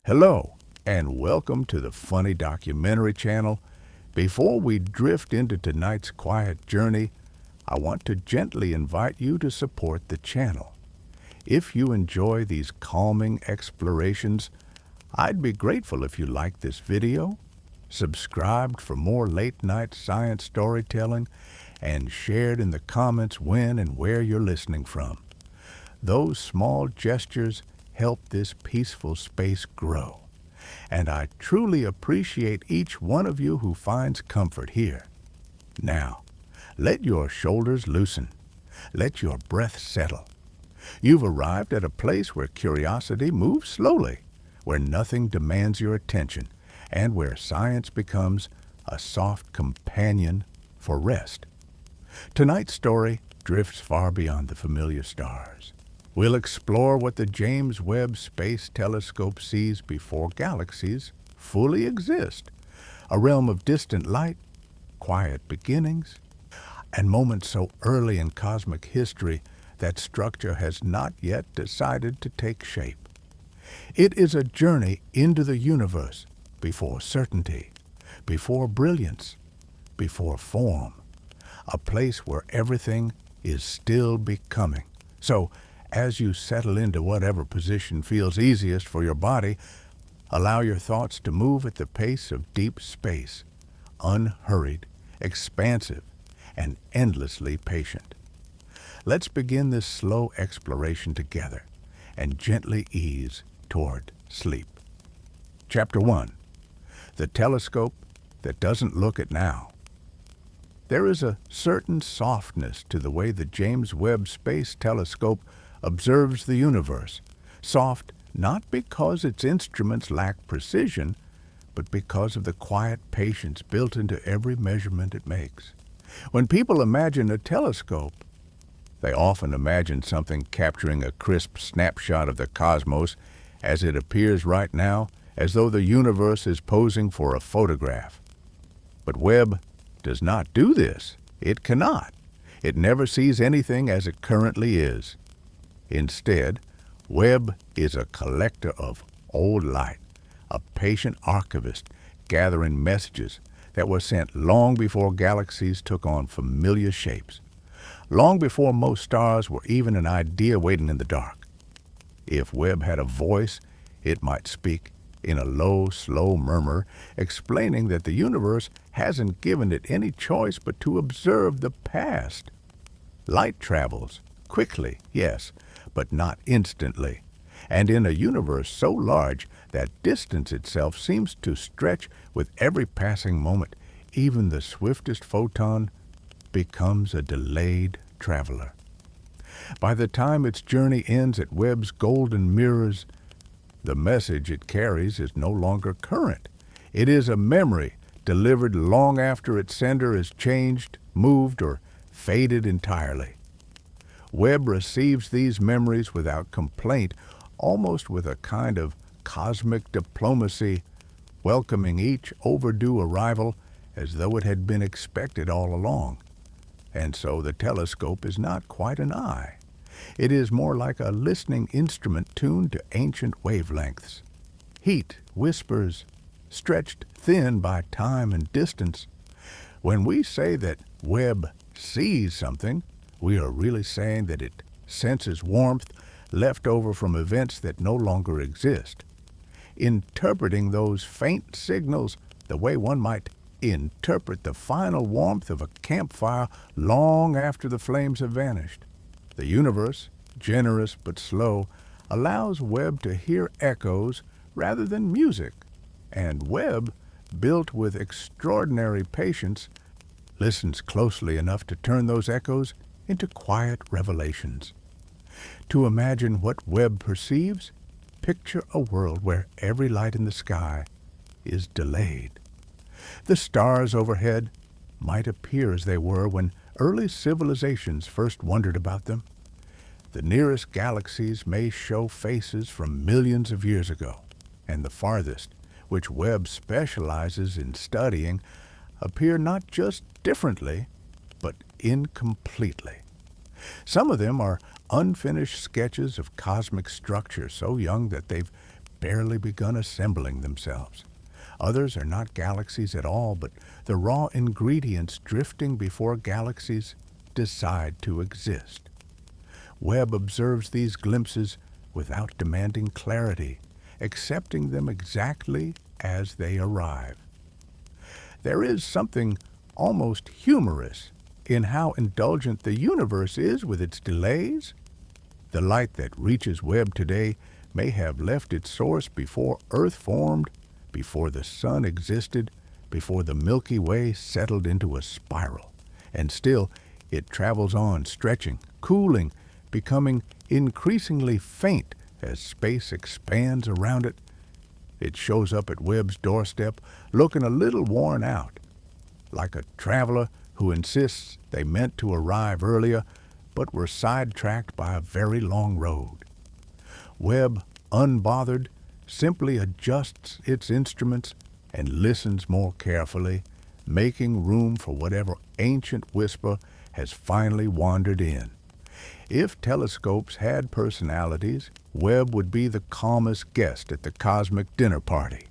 Hello, and welcome to the Funny Documentary Channel. Before we drift into tonight's quiet journey, I want to gently invite you to support the channel. If you enjoy these calming explorations, I'd be grateful if you liked this video, subscribed for more late-night science storytelling, and shared in the comments when and where you're listening from. Those small gestures help this peaceful space grow, and I truly appreciate each one of you who finds comfort here. Now, let your shoulders loosen. Let your breath settle. You've arrived at a place where curiosity moves slowly, where nothing demands your attention, and where science becomes a soft companion for rest. Tonight's story drifts far beyond the familiar stars. We'll explore what the James Webb Space Telescope sees before galaxies fully exist, a realm of distant light, quiet beginnings, and moments so early in cosmic history that structure has not yet decided to take shape. It is a journey into the universe before certainty, before brilliance, before form, a place where everything is still becoming. So, as you settle into whatever position feels easiest for your body, allow your thoughts to move at the pace of deep space, unhurried, expansive, and endlessly patient. Let's begin this slow exploration together and gently ease toward sleep. Chapter 1. The Telescope That Doesn't Look at Now. There is a certain softness to the way the James Webb Space Telescope observes the universe, soft not because its instruments lack precision, but because of the quiet patience built into every measurement it makes. When people imagine a telescope, they often imagine something capturing a crisp snapshot of the cosmos as it appears right now, as though the universe is posing for a photograph. But Webb does not do this. It cannot. It never sees anything as it currently is. Instead, Webb is a collector of old light, a patient archivist gathering messages that were sent long before galaxies took on familiar shapes, long before most stars were even an idea waiting in the dark. If Webb had a voice, it might speak in a low, slow murmur, explaining that the universe hasn't given it any choice but to observe the past. Light travels quickly, yes, but not instantly, and in a universe so large that distance itself seems to stretch with every passing moment, even the swiftest photon becomes a delayed traveler. By the time its journey ends at Webb's golden mirrors, the message it carries is no longer current. It is a memory delivered long after its sender is changed, moved, or faded entirely. Webb receives these memories without complaint, almost with a kind of cosmic diplomacy, welcoming each overdue arrival as though it had been expected all along. And so the telescope is not quite an eye. It is more like a listening instrument tuned to ancient wavelengths. Heat, whispers, stretched thin by time and distance. When we say that Webb sees something, we are really saying that it senses warmth left over from events that no longer exist, interpreting those faint signals the way one might interpret the final warmth of a campfire long after the flames have vanished. The universe, generous but slow, allows Webb to hear echoes rather than music, and Webb, built with extraordinary patience, listens closely enough to turn those echoes into quiet revelations. To imagine what Webb perceives, picture a world where every light in the sky is delayed. The stars overhead might appear as they were when early civilizations first wondered about them. The nearest galaxies may show faces from millions of years ago, and the farthest, which Webb specializes in studying, appear not just differently, but incompletely. Some of them are unfinished sketches of cosmic structure so young that they've barely begun assembling themselves. Others are not galaxies at all, but the raw ingredients drifting before galaxies decide to exist. Webb observes these glimpses without demanding clarity, accepting them exactly as they arrive. There is something almost humorous in how indulgent the universe is with its delays. The light that reaches Webb today may have left its source before Earth formed, before the Sun existed, before the Milky Way settled into a spiral. And still, it travels on, stretching, cooling, becoming increasingly faint as space expands around it. It shows up at Webb's doorstep looking a little worn out, like a traveler who insists they meant to arrive earlier but were sidetracked by a very long road. Webb, unbothered, simply adjusts its instruments and listens more carefully, making room for whatever ancient whisper has finally wandered in. If telescopes had personalities, Webb would be the calmest guest at the cosmic dinner party,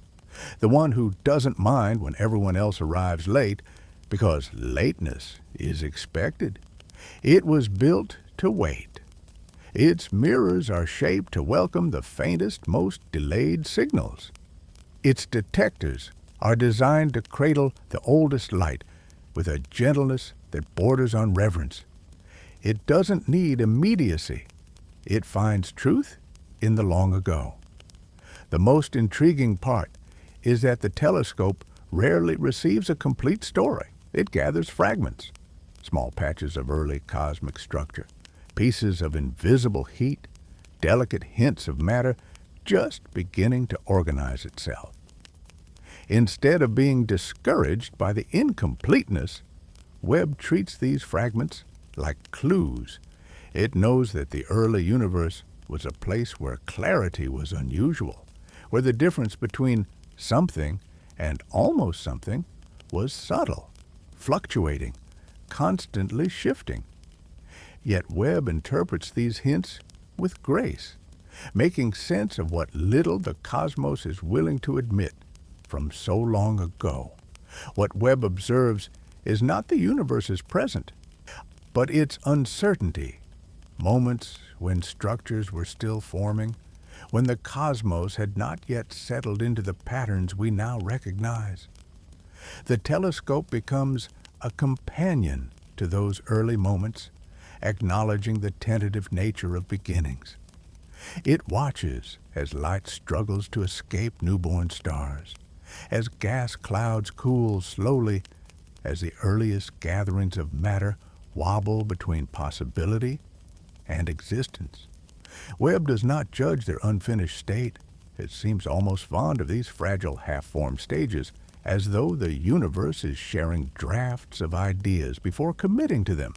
the one who doesn't mind when everyone else arrives late, because lateness is expected. It was built to wait. Its mirrors are shaped to welcome the faintest, most delayed signals. Its detectors are designed to cradle the oldest light with a gentleness that borders on reverence. It doesn't need immediacy. It finds truth in the long ago. The most intriguing part is that the telescope rarely receives a complete story. It gathers fragments, small patches of early cosmic structure, pieces of invisible heat, delicate hints of matter just beginning to organize itself. Instead of being discouraged by the incompleteness, Webb treats these fragments like clues. It knows that the early universe was a place where clarity was unusual, where the difference between something and almost something was subtle, fluctuating, constantly shifting. Yet Webb interprets these hints with grace, making sense of what little the cosmos is willing to admit from so long ago. What Webb observes is not the universe's present, but its uncertainty, moments when structures were still forming, when the cosmos had not yet settled into the patterns we now recognize. The telescope becomes a companion to those early moments, acknowledging the tentative nature of beginnings. It watches as light struggles to escape newborn stars, as gas clouds cool slowly, as the earliest gatherings of matter wobble between possibility and existence. Webb does not judge their unfinished state. It seems almost fond of these fragile half-formed stages, as though the universe is sharing drafts of ideas before committing to them.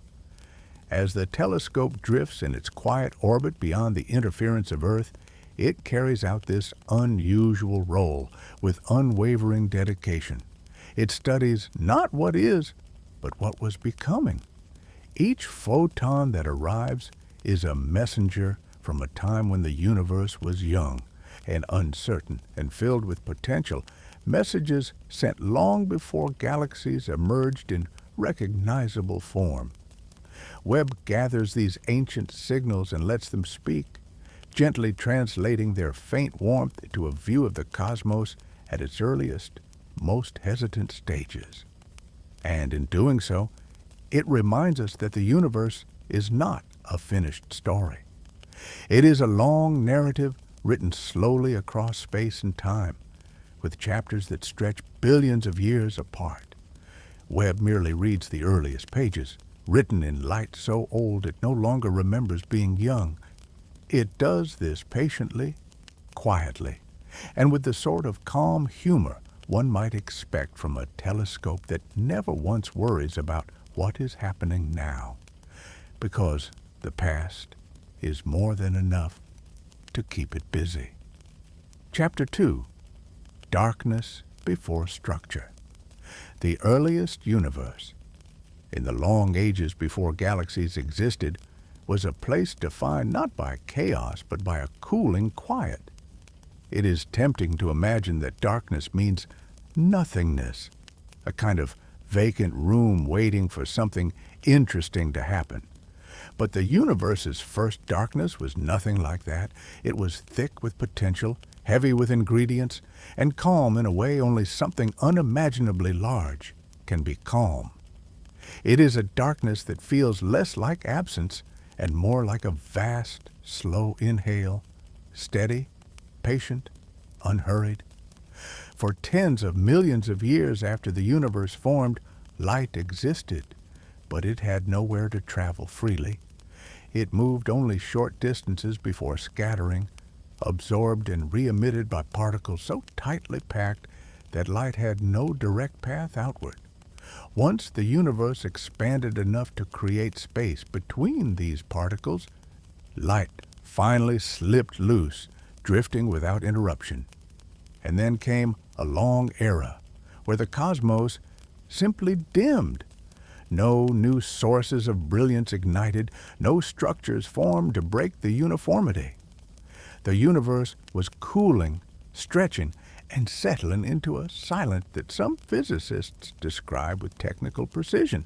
As the telescope drifts in its quiet orbit beyond the interference of Earth, it carries out this unusual role with unwavering dedication. It studies not what is, but what was becoming. Each photon that arrives is a messenger from a time when the universe was young and uncertain and filled with potential, messages sent long before galaxies emerged in recognizable form. Webb gathers these ancient signals and lets them speak, gently translating their faint warmth into a view of the cosmos at its earliest, most hesitant stages. And in doing so, it reminds us that the universe is not a finished story. It is a long narrative written slowly across space and time, with chapters that stretch billions of years apart. Webb merely reads the earliest pages, written in light so old it no longer remembers being young. It does this patiently, quietly, and with the sort of calm humor one might expect from a telescope that never once worries about what is happening now, because the past is more than enough to keep it busy. Chapter 2. Darkness Before Structure. The earliest universe, in the long ages before galaxies existed, was a place defined not by chaos but by a cooling quiet. It is tempting to imagine that darkness means nothingness, a kind of vacant room waiting for something interesting to happen. But the universe's first darkness was nothing like that. It was thick with potential, heavy with ingredients, and calm in a way only something unimaginably large can be calm. It is a darkness that feels less like absence and more like a vast, slow inhale, steady, patient, unhurried. For tens of millions of years after the universe formed, light existed, but it had nowhere to travel freely. It moved only short distances before scattering, absorbed and re-emitted by particles so tightly packed that light had no direct path outward. Once the universe expanded enough to create space between these particles, light finally slipped loose, drifting without interruption. And then came a long era where the cosmos simply dimmed. No new sources of brilliance ignited, no structures formed to break the uniformity. The universe was cooling, stretching, and settling into a silence that some physicists describe with technical precision,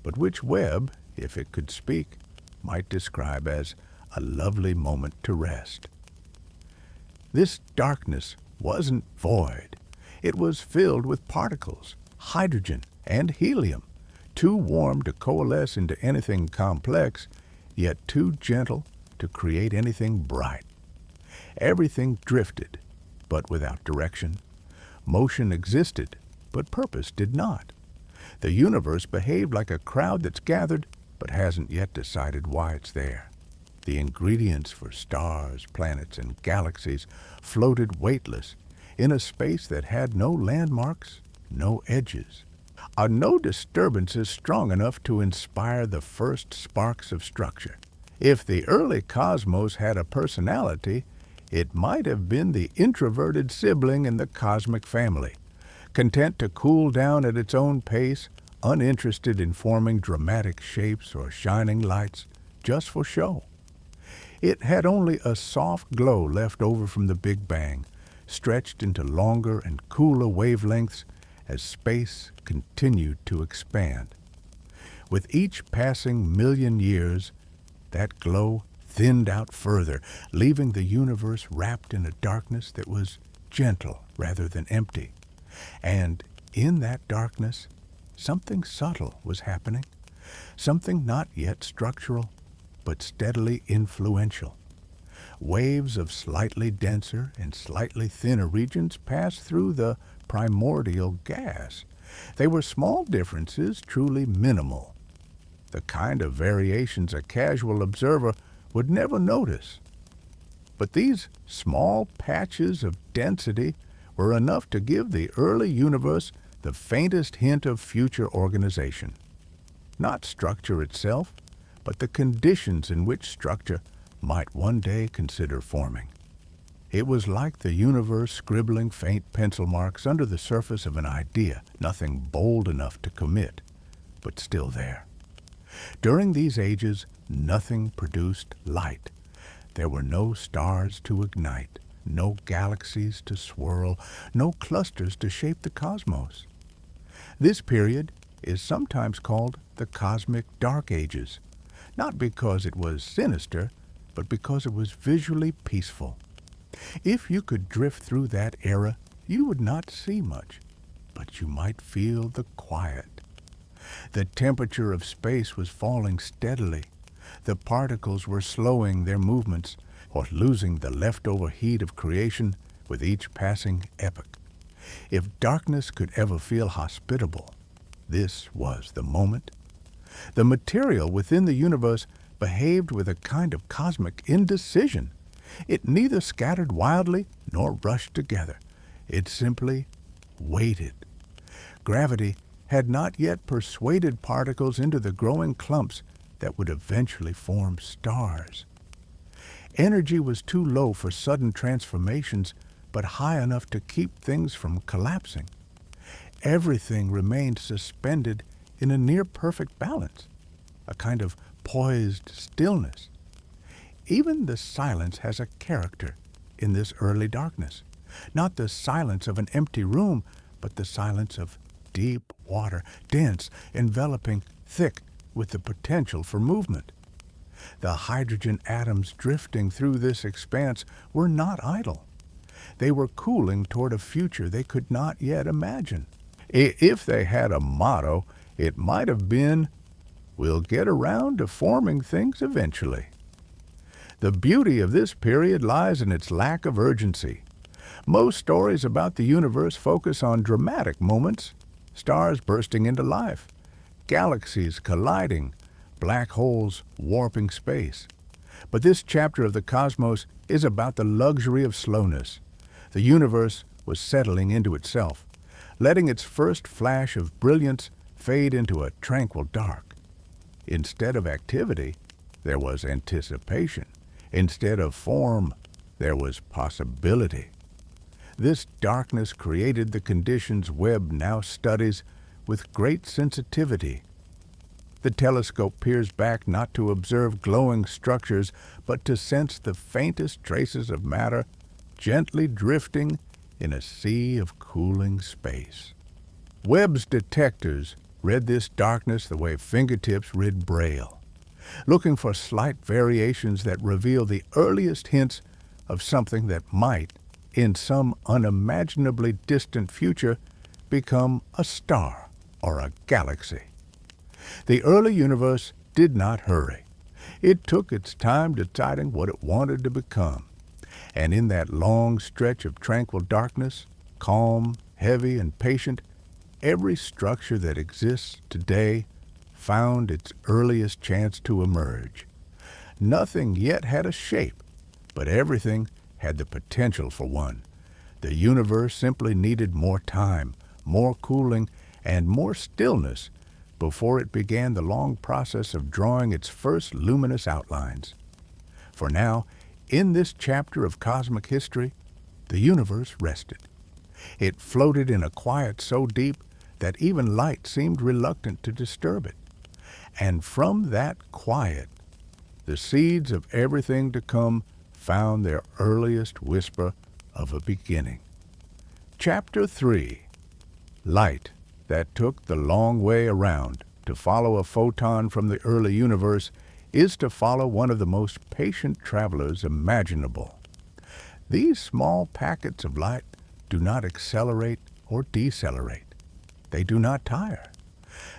but which Webb, if it could speak, might describe as a lovely moment to rest. This darkness wasn't void. It was filled with particles, hydrogen and helium, too warm to coalesce into anything complex, yet too gentle to create anything bright. Everything drifted, but without direction. Motion existed, but purpose did not. The universe behaved like a crowd that's gathered, but hasn't yet decided why it's there. The ingredients for stars, planets, and galaxies floated weightless in a space that had no landmarks, no edges. No disturbances strong enough to inspire the first sparks of structure. If the early cosmos had a personality, it might have been the introverted sibling in the cosmic family, content to cool down at its own pace, uninterested in forming dramatic shapes or shining lights just for show. It had only a soft glow left over from the Big Bang, stretched into longer and cooler wavelengths as space continued to expand. With each passing million years, that glow thinned out further, leaving the universe wrapped in a darkness that was gentle rather than empty. And in that darkness, something subtle was happening, something not yet structural, but steadily influential. Waves of slightly denser and slightly thinner regions passed through the primordial gas. They were small differences, truly minimal, the kind of variations a casual observer would never notice. But these small patches of density were enough to give the early universe the faintest hint of future organization. Not structure itself, but the conditions in which structure might one day consider forming. It was like the universe scribbling faint pencil marks under the surface of an idea, nothing bold enough to commit, but still there. During these ages, nothing produced light. There were no stars to ignite, no galaxies to swirl, no clusters to shape the cosmos. This period is sometimes called the Cosmic Dark Ages, not because it was sinister, but because it was visually peaceful. If you could drift through that era, you would not see much, but you might feel the quiet. The temperature of space was falling steadily. The particles were slowing their movements or losing the leftover heat of creation with each passing epoch. If darkness could ever feel hospitable, this was the moment. The material within the universe behaved with a kind of cosmic indecision. It neither scattered wildly nor rushed together. It simply waited. Gravity had not yet persuaded particles into the growing clumps that would eventually form stars. Energy was too low for sudden transformations, but high enough to keep things from collapsing. Everything remained suspended in a near-perfect balance, a kind of poised stillness. Even the silence has a character. in this early darkness. Not the silence of an empty room, but the silence of deep water, dense, enveloping, thick, with the potential for movement. The hydrogen atoms drifting through this expanse were not idle. They were cooling toward a future they could not yet imagine. If they had a motto, it might have been, "We'll get around to forming things eventually." The beauty of this period lies in its lack of urgency. Most stories about the universe focus on dramatic moments, stars bursting into life, galaxies colliding, black holes warping space. But this chapter of the cosmos is about the luxury of slowness. The universe was settling into itself, letting its first flash of brilliance fade into a tranquil dark. Instead of activity, there was anticipation. Instead of form, there was possibility. This darkness created the conditions Webb now studies with great sensitivity. The telescope peers back not to observe glowing structures, but to sense the faintest traces of matter gently drifting in a sea of cooling space. Webb's detectors read this darkness the way fingertips read Braille, looking for slight variations that reveal the earliest hints of something that might, in some unimaginably distant future, become a star or a galaxy. The early universe did not hurry. It took its time deciding what it wanted to become. And in that long stretch of tranquil darkness, calm, heavy, and patient, every structure that exists today found its earliest chance to emerge. Nothing yet had a shape, but everything had the potential for one. The universe simply needed more time, more cooling, and more stillness before it began the long process of drawing its first luminous outlines. For now, in this chapter of cosmic history, the universe rested. It floated in a quiet so deep that even light seemed reluctant to disturb it. And from that quiet, the seeds of everything to come found their earliest whisper of a beginning. Chapter 3. Light that took the long way around. To follow a photon from the early universe is to follow one of the most patient travelers imaginable. These small packets of light do not accelerate or decelerate. They do not tire.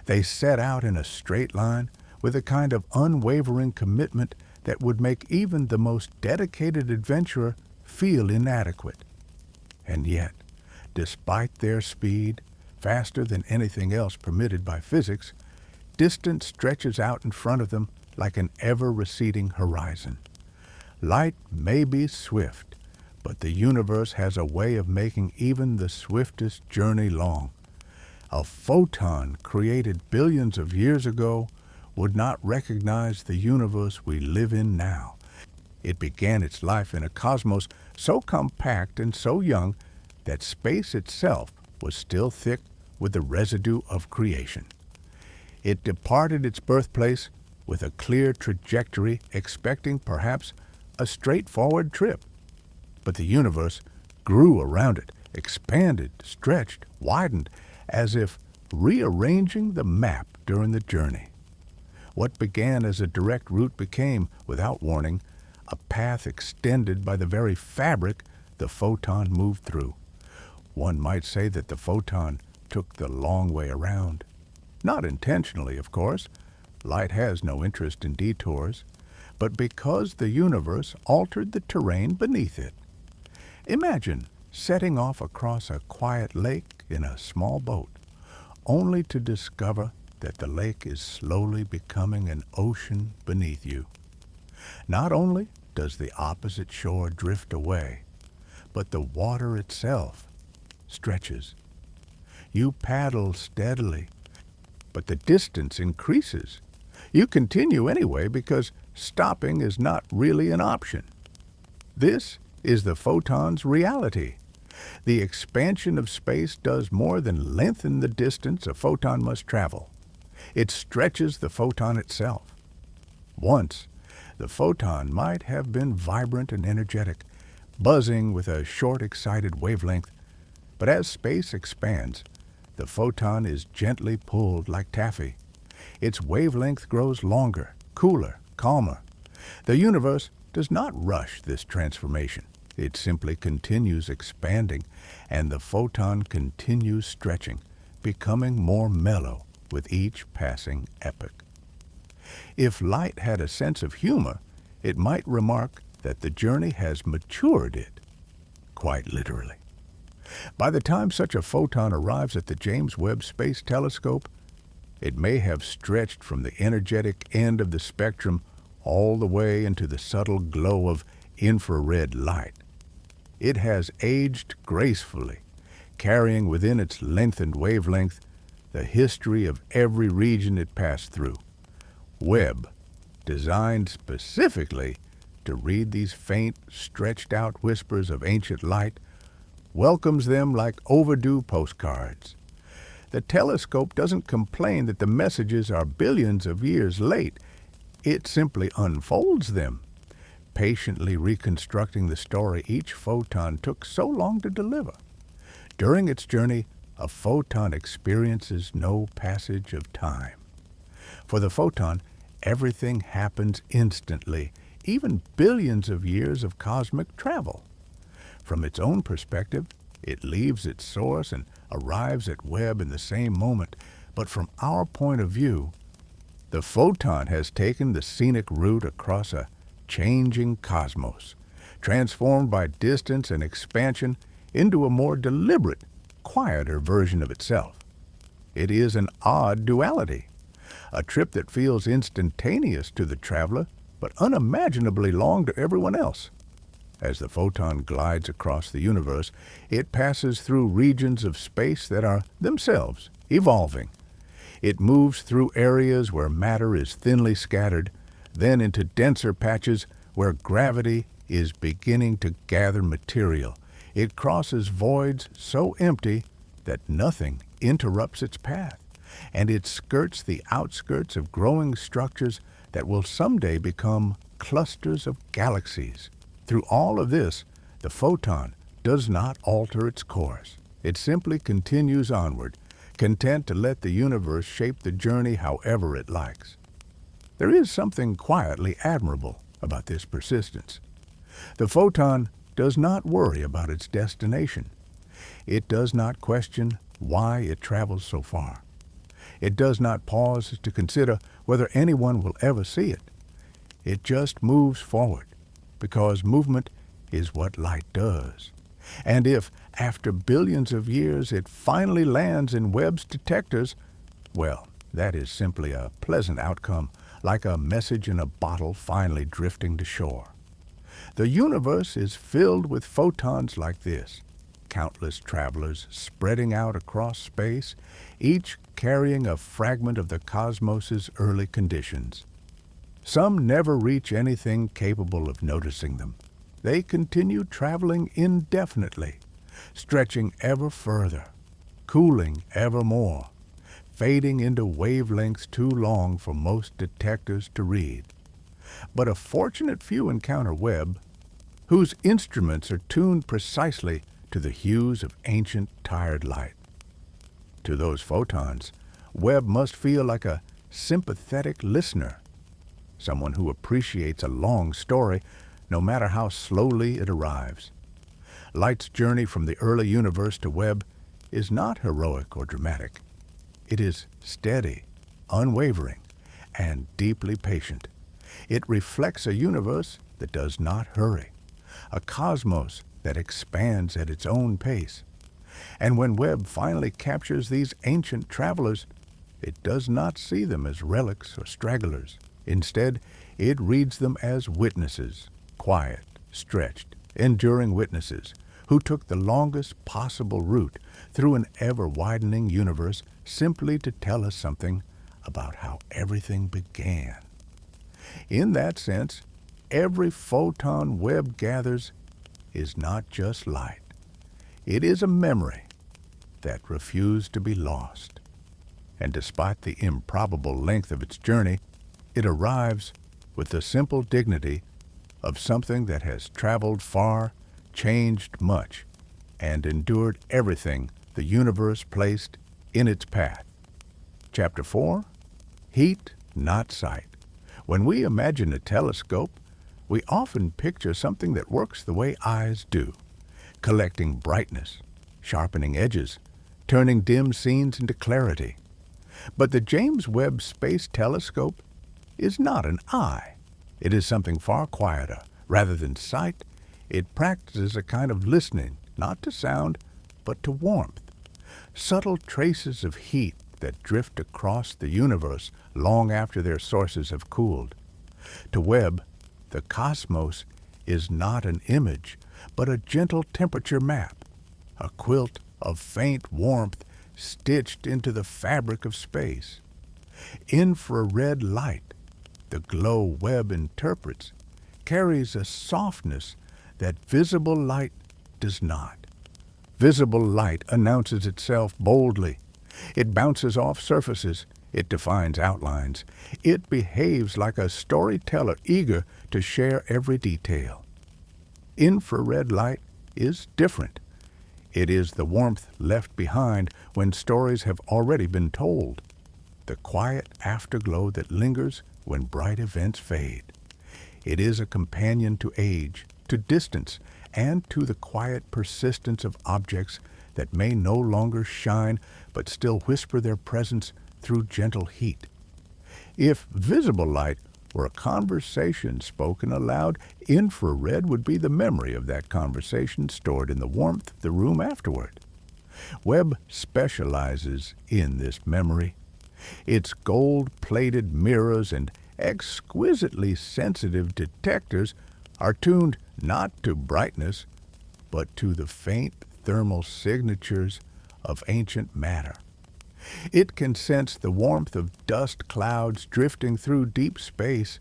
They set out in a straight line with a kind of unwavering commitment that would make even the most dedicated adventurer feel inadequate. And yet, despite their speed, faster than anything else permitted by physics, distance stretches out in front of them like an ever-receding horizon. Light may be swift, but the universe has a way of making even the swiftest journey long. A photon created billions of years ago would not recognize the universe we live in now. It began its life in a cosmos so compact and so young that space itself was still thick with the residue of creation. It departed its birthplace with a clear trajectory, expecting perhaps a straightforward trip. But the universe grew around it, expanded, stretched, widened, as if rearranging the map during the journey. What began as a direct route became, without warning, a path extended by the very fabric the photon moved through. One might say that the photon took the long way around. Not intentionally, of course. Light has no interest in detours, but because the universe altered the terrain beneath it. Imagine setting off across a quiet lake in a small boat, only to discover that the lake is slowly becoming an ocean beneath you. Not only does the opposite shore drift away, but the water itself stretches. You paddle steadily, but the distance increases. You continue anyway because stopping is not really an option. This is the photon's reality. The expansion of space does more than lengthen the distance a photon must travel. It stretches the photon itself. Once, the photon might have been vibrant and energetic, buzzing with a short, excited wavelength. But as space expands, the photon is gently pulled like taffy. Its wavelength grows longer, cooler, calmer. The universe does not rush this transformation. It simply continues expanding, and the photon continues stretching, becoming more mellow with each passing epoch. If light had a sense of humor, it might remark that the journey has matured it, quite literally. By the time such a photon arrives at the James Webb Space Telescope, it may have stretched from the energetic end of the spectrum all the way into the subtle glow of infrared light. It has aged gracefully, carrying within its lengthened wavelength the history of every region it passed through. Webb, designed specifically to read these faint, stretched-out whispers of ancient light, welcomes them like overdue postcards. The telescope doesn't complain that the messages are billions of years late. It simply unfolds them, patiently reconstructing the story each photon took so long to deliver. During its journey, a photon experiences no passage of time. For the photon, everything happens instantly, even billions of years of cosmic travel. From its own perspective, it leaves its source and arrives at Webb in the same moment. But from our point of view, the photon has taken the scenic route across a changing cosmos, transformed by distance and expansion into a more deliberate, quieter version of itself. It is an odd duality, a trip that feels instantaneous to the traveler, but unimaginably long to everyone else. As the photon glides across the universe, it passes through regions of space that are themselves evolving. It moves through areas where matter is thinly scattered, then into denser patches where gravity is beginning to gather material. It crosses voids so empty that nothing interrupts its path, and it skirts the outskirts of growing structures that will someday become clusters of galaxies. Through all of this, the photon does not alter its course. It simply continues onward, content to let the universe shape the journey however it likes. There is something quietly admirable about this persistence. The photon does not worry about its destination. It does not question why it travels so far. It does not pause to consider whether anyone will ever see it. It just moves forward, because movement is what light does. And if, after billions of years, it finally lands in Webb's detectors, well, that is simply a pleasant outcome, like a message in a bottle finally drifting to shore. The universe is filled with photons like this, countless travelers spreading out across space, each carrying a fragment of the cosmos's early conditions. Some never reach anything capable of noticing them. They continue traveling indefinitely, stretching ever further, cooling ever more, fading into wavelengths too long for most detectors to read. But a fortunate few encounter Webb, whose instruments are tuned precisely to the hues of ancient, tired light. To those photons, Webb must feel like a sympathetic listener, someone who appreciates a long story, no matter how slowly it arrives. Light's journey from the early universe to Webb is not heroic or dramatic. It is steady, unwavering, and deeply patient. It reflects a universe that does not hurry, a cosmos that expands at its own pace. And when Webb finally captures these ancient travelers, it does not see them as relics or stragglers. Instead, it reads them as witnesses, quiet, stretched, enduring witnesses, who took the longest possible route through an ever-widening universe simply to tell us something about how everything began. In that sense, every photon Webb gathers is not just light. It is a memory that refused to be lost. And despite the improbable length of its journey, it arrives with the simple dignity of something that has traveled far changed much and endured everything the universe placed in its path. Chapter 4, Heat, Not Sight. When we imagine a telescope, we often picture something that works the way eyes do, collecting brightness, sharpening edges, turning dim scenes into clarity. But the James Webb Space Telescope is not an eye. It is something far quieter. Rather than sight, it practices a kind of listening, not to sound, but to warmth. Subtle traces of heat that drift across the universe long after their sources have cooled. To Webb, the cosmos is not an image, but a gentle temperature map, a quilt of faint warmth stitched into the fabric of space. Infrared light, the glow Webb interprets, carries a softness that visible light does not. Visible light announces itself boldly. It bounces off surfaces. It defines outlines. It behaves like a storyteller eager to share every detail. Infrared light is different. It is the warmth left behind when stories have already been told, the quiet afterglow that lingers when bright events fade. It is a companion to age, to distance, and to the quiet persistence of objects that may no longer shine but still whisper their presence through gentle heat. If visible light were a conversation spoken aloud, infrared would be the memory of that conversation stored in the warmth of the room afterward. Webb specializes in this memory. Its gold-plated mirrors and exquisitely sensitive detectors are tuned not to brightness, but to the faint thermal signatures of ancient matter. It can sense the warmth of dust clouds drifting through deep space.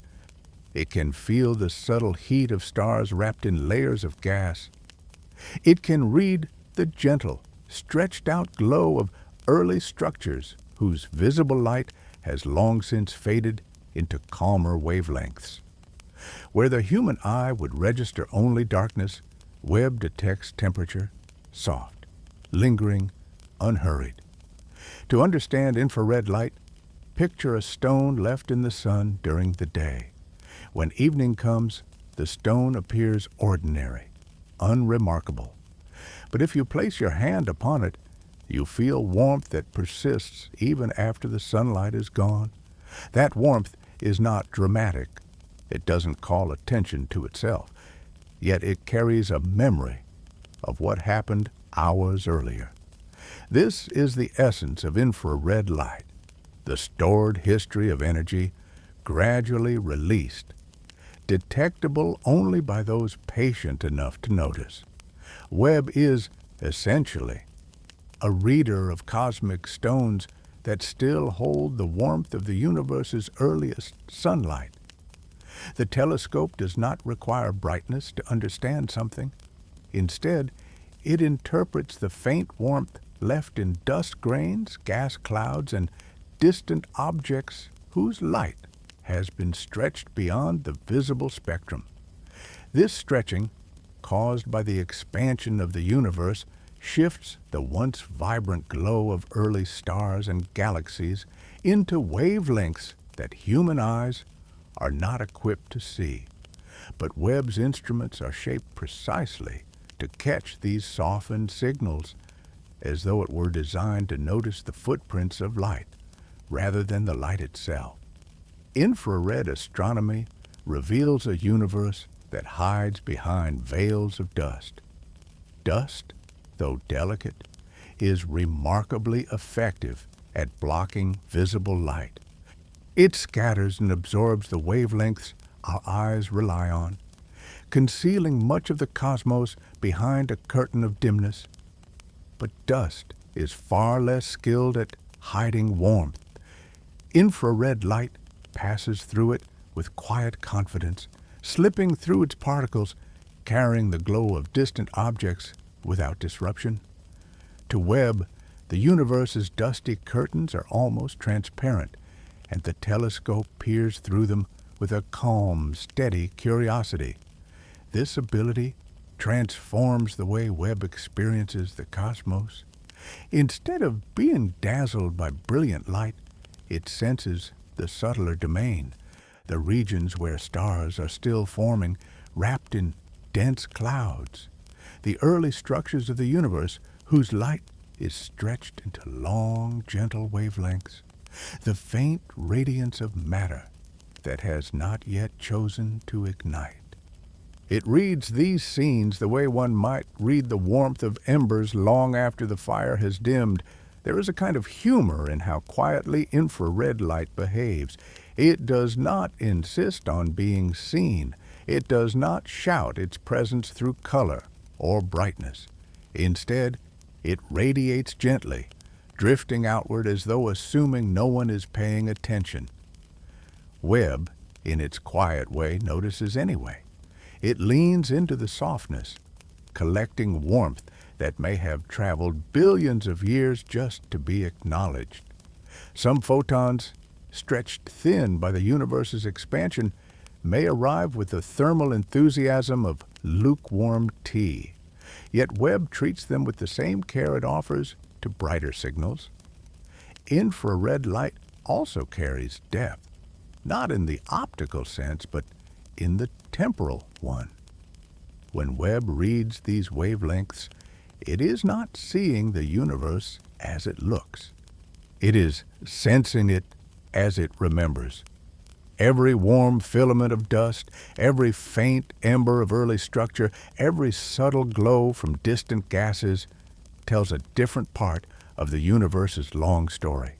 It can feel the subtle heat of stars wrapped in layers of gas. It can read the gentle, stretched-out glow of early structures whose visible light has long since faded into calmer wavelengths. Where the human eye would register only darkness, Webb detects temperature, soft, lingering, unhurried. To understand infrared light, picture a stone left in the sun during the day. When evening comes, the stone appears ordinary, unremarkable. But if you place your hand upon it, you feel warmth that persists even after the sunlight is gone. That warmth is not dramatic. It doesn't call attention to itself, yet it carries a memory of what happened hours earlier. This is the essence of infrared light, the stored history of energy gradually released, detectable only by those patient enough to notice. Webb is, essentially, a reader of cosmic stones that still hold the warmth of the universe's earliest sunlight. The telescope does not require brightness to understand something. Instead, it interprets the faint warmth left in dust grains, gas clouds, and distant objects whose light has been stretched beyond the visible spectrum. This stretching, caused by the expansion of the universe, shifts the once vibrant glow of early stars and galaxies into wavelengths that human eyes are not equipped to see. But Webb's instruments are shaped precisely to catch these softened signals, as though it were designed to notice the footprints of light rather than the light itself. Infrared astronomy reveals a universe that hides behind veils of dust. Dust, though delicate, is remarkably effective at blocking visible light. It scatters and absorbs the wavelengths our eyes rely on, concealing much of the cosmos behind a curtain of dimness. But dust is far less skilled at hiding warmth. Infrared light passes through it with quiet confidence, slipping through its particles, carrying the glow of distant objects without disruption. To Webb, the universe's dusty curtains are almost transparent, and the telescope peers through them with a calm, steady curiosity. This ability transforms the way Webb experiences the cosmos. Instead of being dazzled by brilliant light, it senses the subtler domain, the regions where stars are still forming, wrapped in dense clouds, the early structures of the universe whose light is stretched into long, gentle wavelengths, the faint radiance of matter that has not yet chosen to ignite. It reads these scenes the way one might read the warmth of embers long after the fire has dimmed. There is a kind of humor in how quietly infrared light behaves. It does not insist on being seen. It does not shout its presence through color or brightness. Instead, it radiates gently, drifting outward as though assuming no one is paying attention. Webb, in its quiet way, notices anyway. It leans into the softness, collecting warmth that may have traveled billions of years just to be acknowledged. Some photons, stretched thin by the universe's expansion, may arrive with the thermal enthusiasm of lukewarm tea. Yet Webb treats them with the same care it offers to brighter signals. Infrared light also carries depth, not in the optical sense, but in the temporal one. When Webb reads these wavelengths, it is not seeing the universe as it looks. It is sensing it as it remembers. Every warm filament of dust, every faint ember of early structure, every subtle glow from distant gases tells a different part of the universe's long story.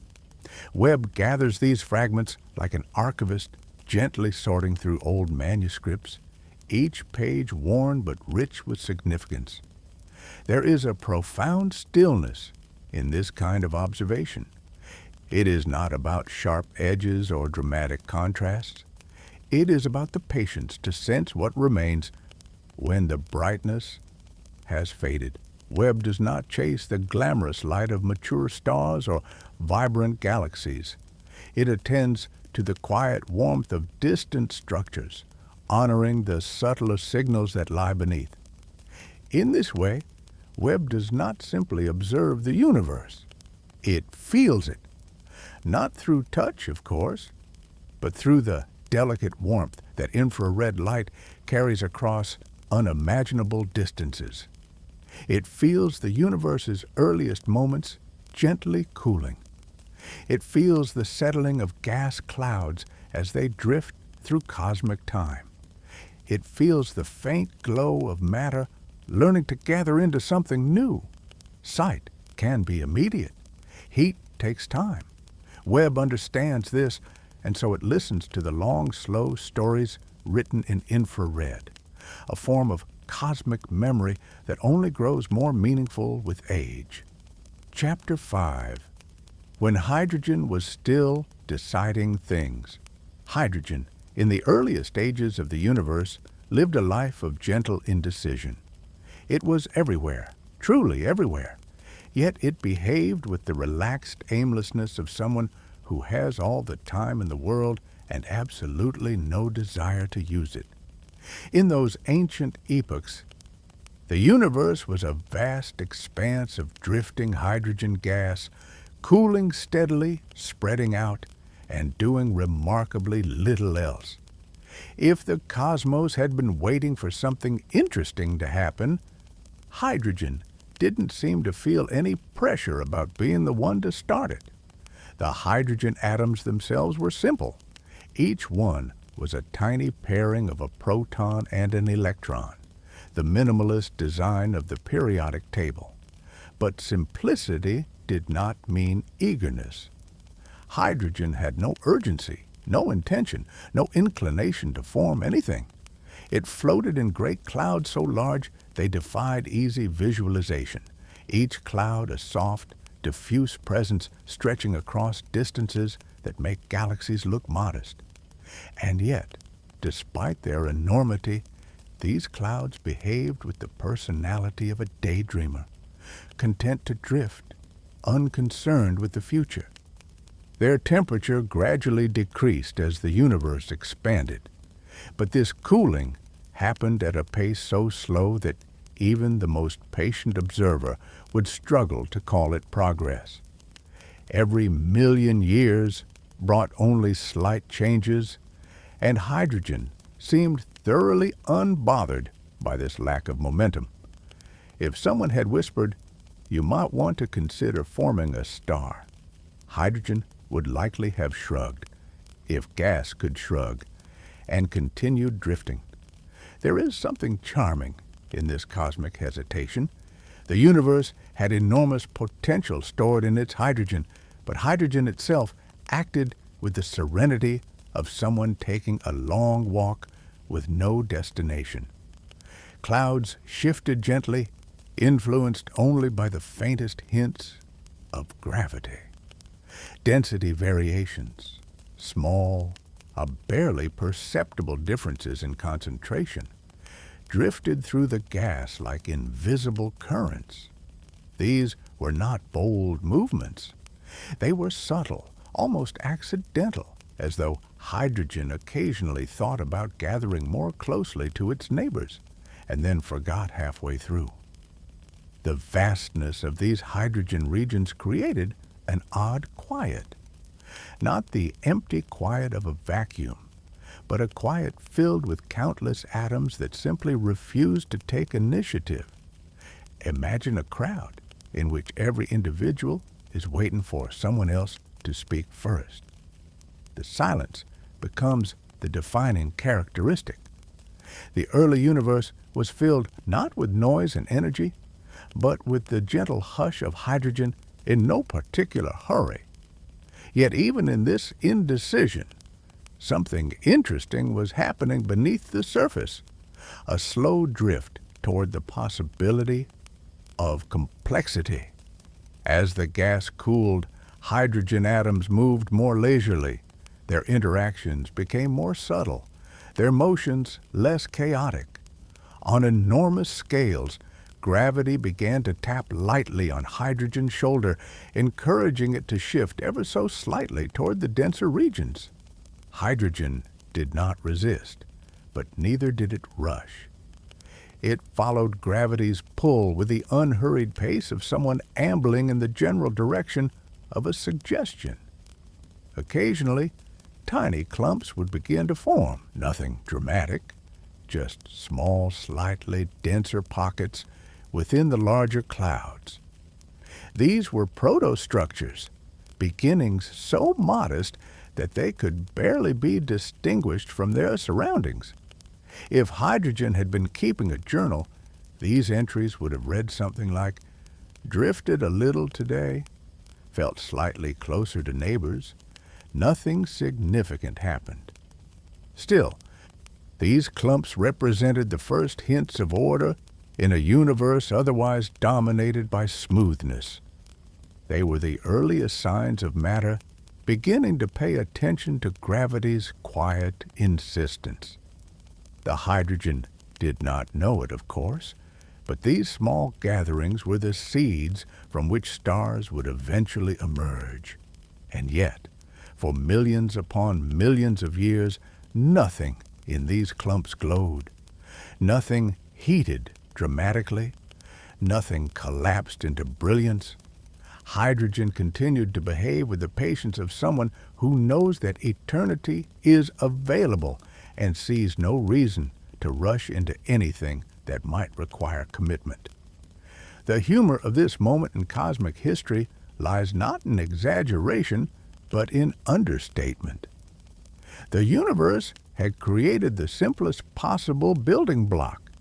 Webb gathers these fragments like an archivist gently sorting through old manuscripts, each page worn but rich with significance. There is a profound stillness in this kind of observation. It is not about sharp edges or dramatic contrasts. It is about the patience to sense what remains when the brightness has faded. Webb does not chase the glamorous light of mature stars or vibrant galaxies. It attends to the quiet warmth of distant structures, honoring the subtler signals that lie beneath. In this way, Webb does not simply observe the universe. It feels it. Not through touch, of course, but through the delicate warmth that infrared light carries across unimaginable distances. It feels the universe's earliest moments gently cooling. It feels the settling of gas clouds as they drift through cosmic time. It feels the faint glow of matter learning to gather into something new. Sight can be immediate. Heat takes time. Webb understands this, and so it listens to the long, slow stories written in infrared, a form of cosmic memory that only grows more meaningful with age. Chapter 5. When hydrogen was still deciding things. Hydrogen, in the earliest stages of the universe, lived a life of gentle indecision. It was everywhere, truly everywhere. Yet it behaved with the relaxed aimlessness of someone who has all the time in the world and absolutely no desire to use it. In those ancient epochs, the universe was a vast expanse of drifting hydrogen gas, cooling steadily, spreading out, and doing remarkably little else. If the cosmos had been waiting for something interesting to happen, hydrogen didn't seem to feel any pressure about being the one to start it. The hydrogen atoms themselves were simple. Each one was a tiny pairing of a proton and an electron, the minimalist design of the periodic table. But simplicity did not mean eagerness. Hydrogen had no urgency, no intention, no inclination to form anything. It floated in great clouds so large they defied easy visualization, each cloud a soft, diffuse presence stretching across distances that make galaxies look modest. And yet, despite their enormity, these clouds behaved with the personality of a daydreamer, content to drift, unconcerned with the future. Their temperature gradually decreased as the universe expanded, but this cooling happened at a pace so slow that even the most patient observer would struggle to call it progress. Every million years brought only slight changes, and hydrogen seemed thoroughly unbothered by this lack of momentum. If someone had whispered, "You might want to consider forming a star," hydrogen would likely have shrugged, if gas could shrug, and continued drifting. There is something charming in this cosmic hesitation. The universe had enormous potential stored in its hydrogen, but hydrogen itself acted with the serenity of someone taking a long walk with no destination. Clouds shifted gently, influenced only by the faintest hints of gravity. Density variations, small, barely perceptible differences in concentration, drifted through the gas like invisible currents. These were not bold movements. They were subtle, almost accidental, as though hydrogen occasionally thought about gathering more closely to its neighbors, and then forgot halfway through. The vastness of these hydrogen regions created an odd quiet. Not the empty quiet of a vacuum, but a quiet filled with countless atoms that simply refused to take initiative. Imagine a crowd in which every individual is waiting for someone else to speak first. The silence becomes the defining characteristic. The early universe was filled not with noise and energy, but with the gentle hush of hydrogen in no particular hurry. Yet even in this indecision, something interesting was happening beneath the surface, a slow drift toward the possibility of complexity. As the gas cooled, hydrogen atoms moved more leisurely. Their interactions became more subtle, their motions less chaotic. On enormous scales, gravity began to tap lightly on hydrogen's shoulder, encouraging it to shift ever so slightly toward the denser regions. Hydrogen did not resist, but neither did it rush. It followed gravity's pull with the unhurried pace of someone ambling in the general direction of a suggestion. Occasionally, tiny clumps would begin to form, nothing dramatic, just small, slightly denser pockets within the larger clouds. These were proto-structures, beginnings so modest that they could barely be distinguished from their surroundings. If hydrogen had been keeping a journal, these entries would have read something like, "Drifted a little today, felt slightly closer to neighbors, nothing significant happened." Still, these clumps represented the first hints of order in a universe otherwise dominated by smoothness. They were the earliest signs of matter beginning to pay attention to gravity's quiet insistence. The hydrogen did not know it, of course, but these small gatherings were the seeds from which stars would eventually emerge. And yet, for millions upon millions of years, nothing in these clumps glowed. Nothing heated dramatically. Nothing collapsed into brilliance. Hydrogen continued to behave with the patience of someone who knows that eternity is available and sees no reason to rush into anything that might require commitment. The humor of this moment in cosmic history lies not in exaggeration, but in understatement. The universe had created the simplest possible building block,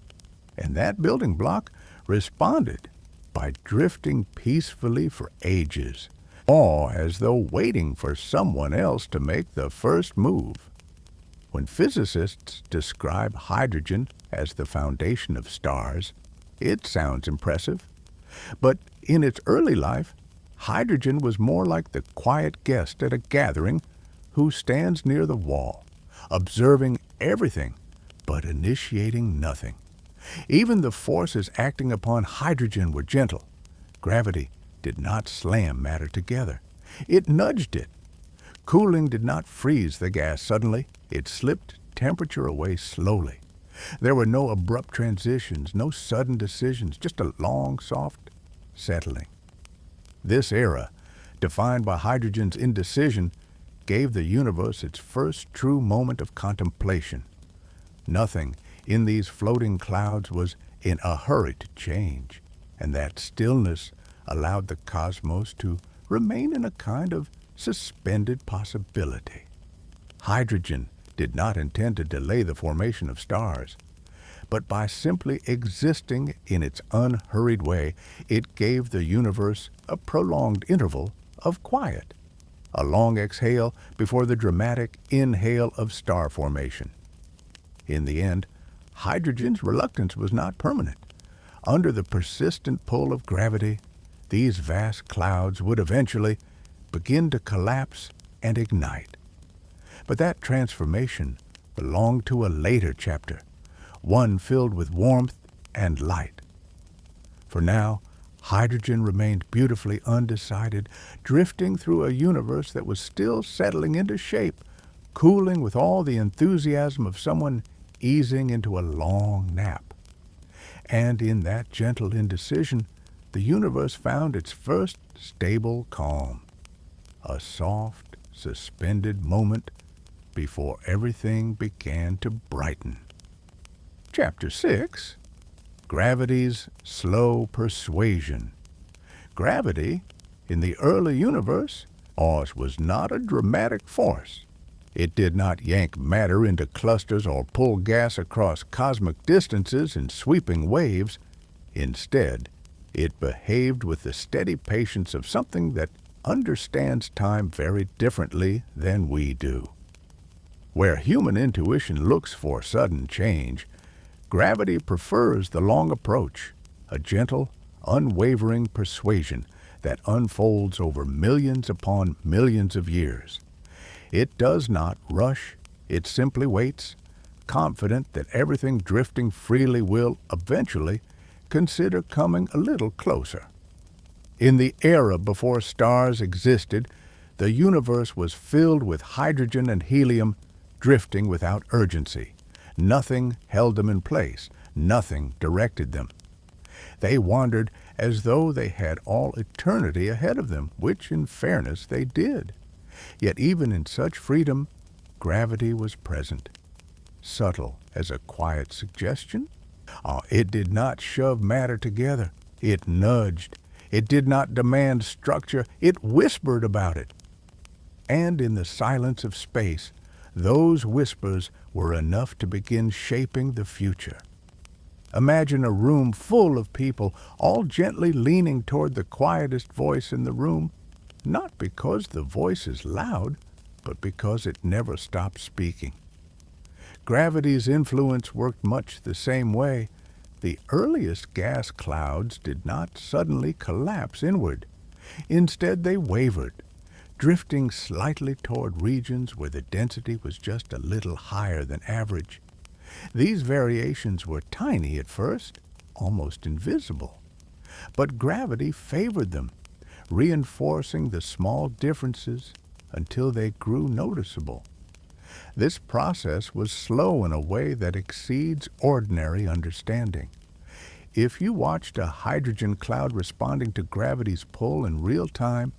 and that building block responded by drifting peacefully for ages, all as though waiting for someone else to make the first move. When physicists describe hydrogen as the foundation of stars, it sounds impressive. But in its early life, hydrogen was more like the quiet guest at a gathering who stands near the wall, observing everything but initiating nothing. Even the forces acting upon hydrogen were gentle. Gravity did not slam matter together. It nudged it. Cooling did not freeze the gas suddenly. It slipped temperature away slowly. There were no abrupt transitions, no sudden decisions, just a long, soft settling. This era, defined by hydrogen's indecision, gave the universe its first true moment of contemplation. Nothing in these floating clouds was in a hurry to change, and that stillness allowed the cosmos to remain in a kind of suspended possibility. Hydrogen did not intend to delay the formation of stars, but by simply existing in its unhurried way, it gave the universe a prolonged interval of quiet, a long exhale before the dramatic inhale of star formation. In the end, hydrogen's reluctance was not permanent. Under the persistent pull of gravity, these vast clouds would eventually begin to collapse and ignite. But that transformation belonged to a later chapter, one filled with warmth and light. For now, hydrogen remained beautifully undecided, drifting through a universe that was still settling into shape, cooling with all the enthusiasm of someone easing into a long nap. And in that gentle indecision, the universe found its first stable calm, a soft, suspended moment before everything began to brighten. Chapter 6. Gravity's Slow Persuasion. Gravity, in the early universe, was not a dramatic force. It did not yank matter into clusters or pull gas across cosmic distances in sweeping waves. Instead, it behaved with the steady patience of something that understands time very differently than we do. Where human intuition looks for sudden change, gravity prefers the long approach, a gentle, unwavering persuasion that unfolds over millions upon millions of years. It does not rush, it simply waits, confident that everything drifting freely will eventually consider coming a little closer. In the era before stars existed, the universe was filled with hydrogen and helium drifting without urgency. Nothing held them in place. Nothing directed them. They wandered as though they had all eternity ahead of them, which, in fairness, they did. Yet even in such freedom, gravity was present, subtle as a quiet suggestion. It did not shove matter together. It nudged. It did not demand structure. It whispered about it. And in the silence of space, those whispers were enough to begin shaping the future. Imagine a room full of people, all gently leaning toward the quietest voice in the room, not because the voice is loud, but because it never stops speaking. Gravity's influence worked much the same way. The earliest gas clouds did not suddenly collapse inward. Instead, they wavered, drifting slightly toward regions where the density was just a little higher than average. These variations were tiny at first, almost invisible. But gravity favored them, reinforcing the small differences until they grew noticeable. This process was slow in a way that exceeds ordinary understanding. If you watched a hydrogen cloud responding to gravity's pull in real time,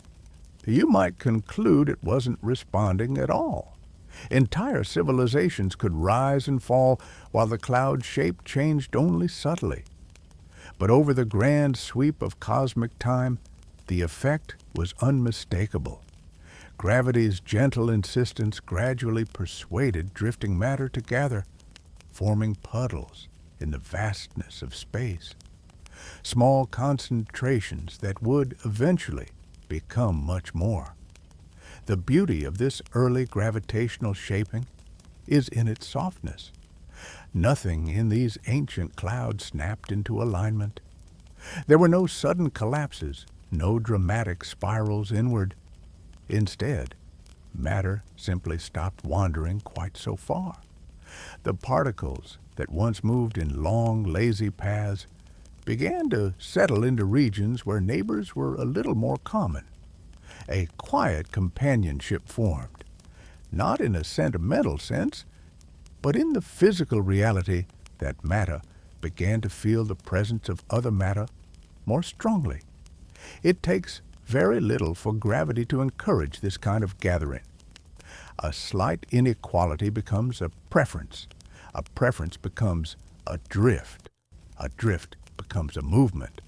you might conclude it wasn't responding at all. Entire civilizations could rise and fall while the cloud's shape changed only subtly. But over the grand sweep of cosmic time, the effect was unmistakable. Gravity's gentle insistence gradually persuaded drifting matter to gather, forming puddles in the vastness of space. Small concentrations that would eventually become much more. The beauty of this early gravitational shaping is in its softness. Nothing in these ancient clouds snapped into alignment. There were no sudden collapses, no dramatic spirals inward. Instead, matter simply stopped wandering quite so far. The particles that once moved in long, lazy paths began to settle into regions where neighbors were a little more common. A quiet companionship formed, not in a sentimental sense, but in the physical reality that matter began to feel the presence of other matter more strongly. It takes very little for gravity to encourage this kind of gathering. A slight inequality becomes a preference becomes a drift becomes a movement,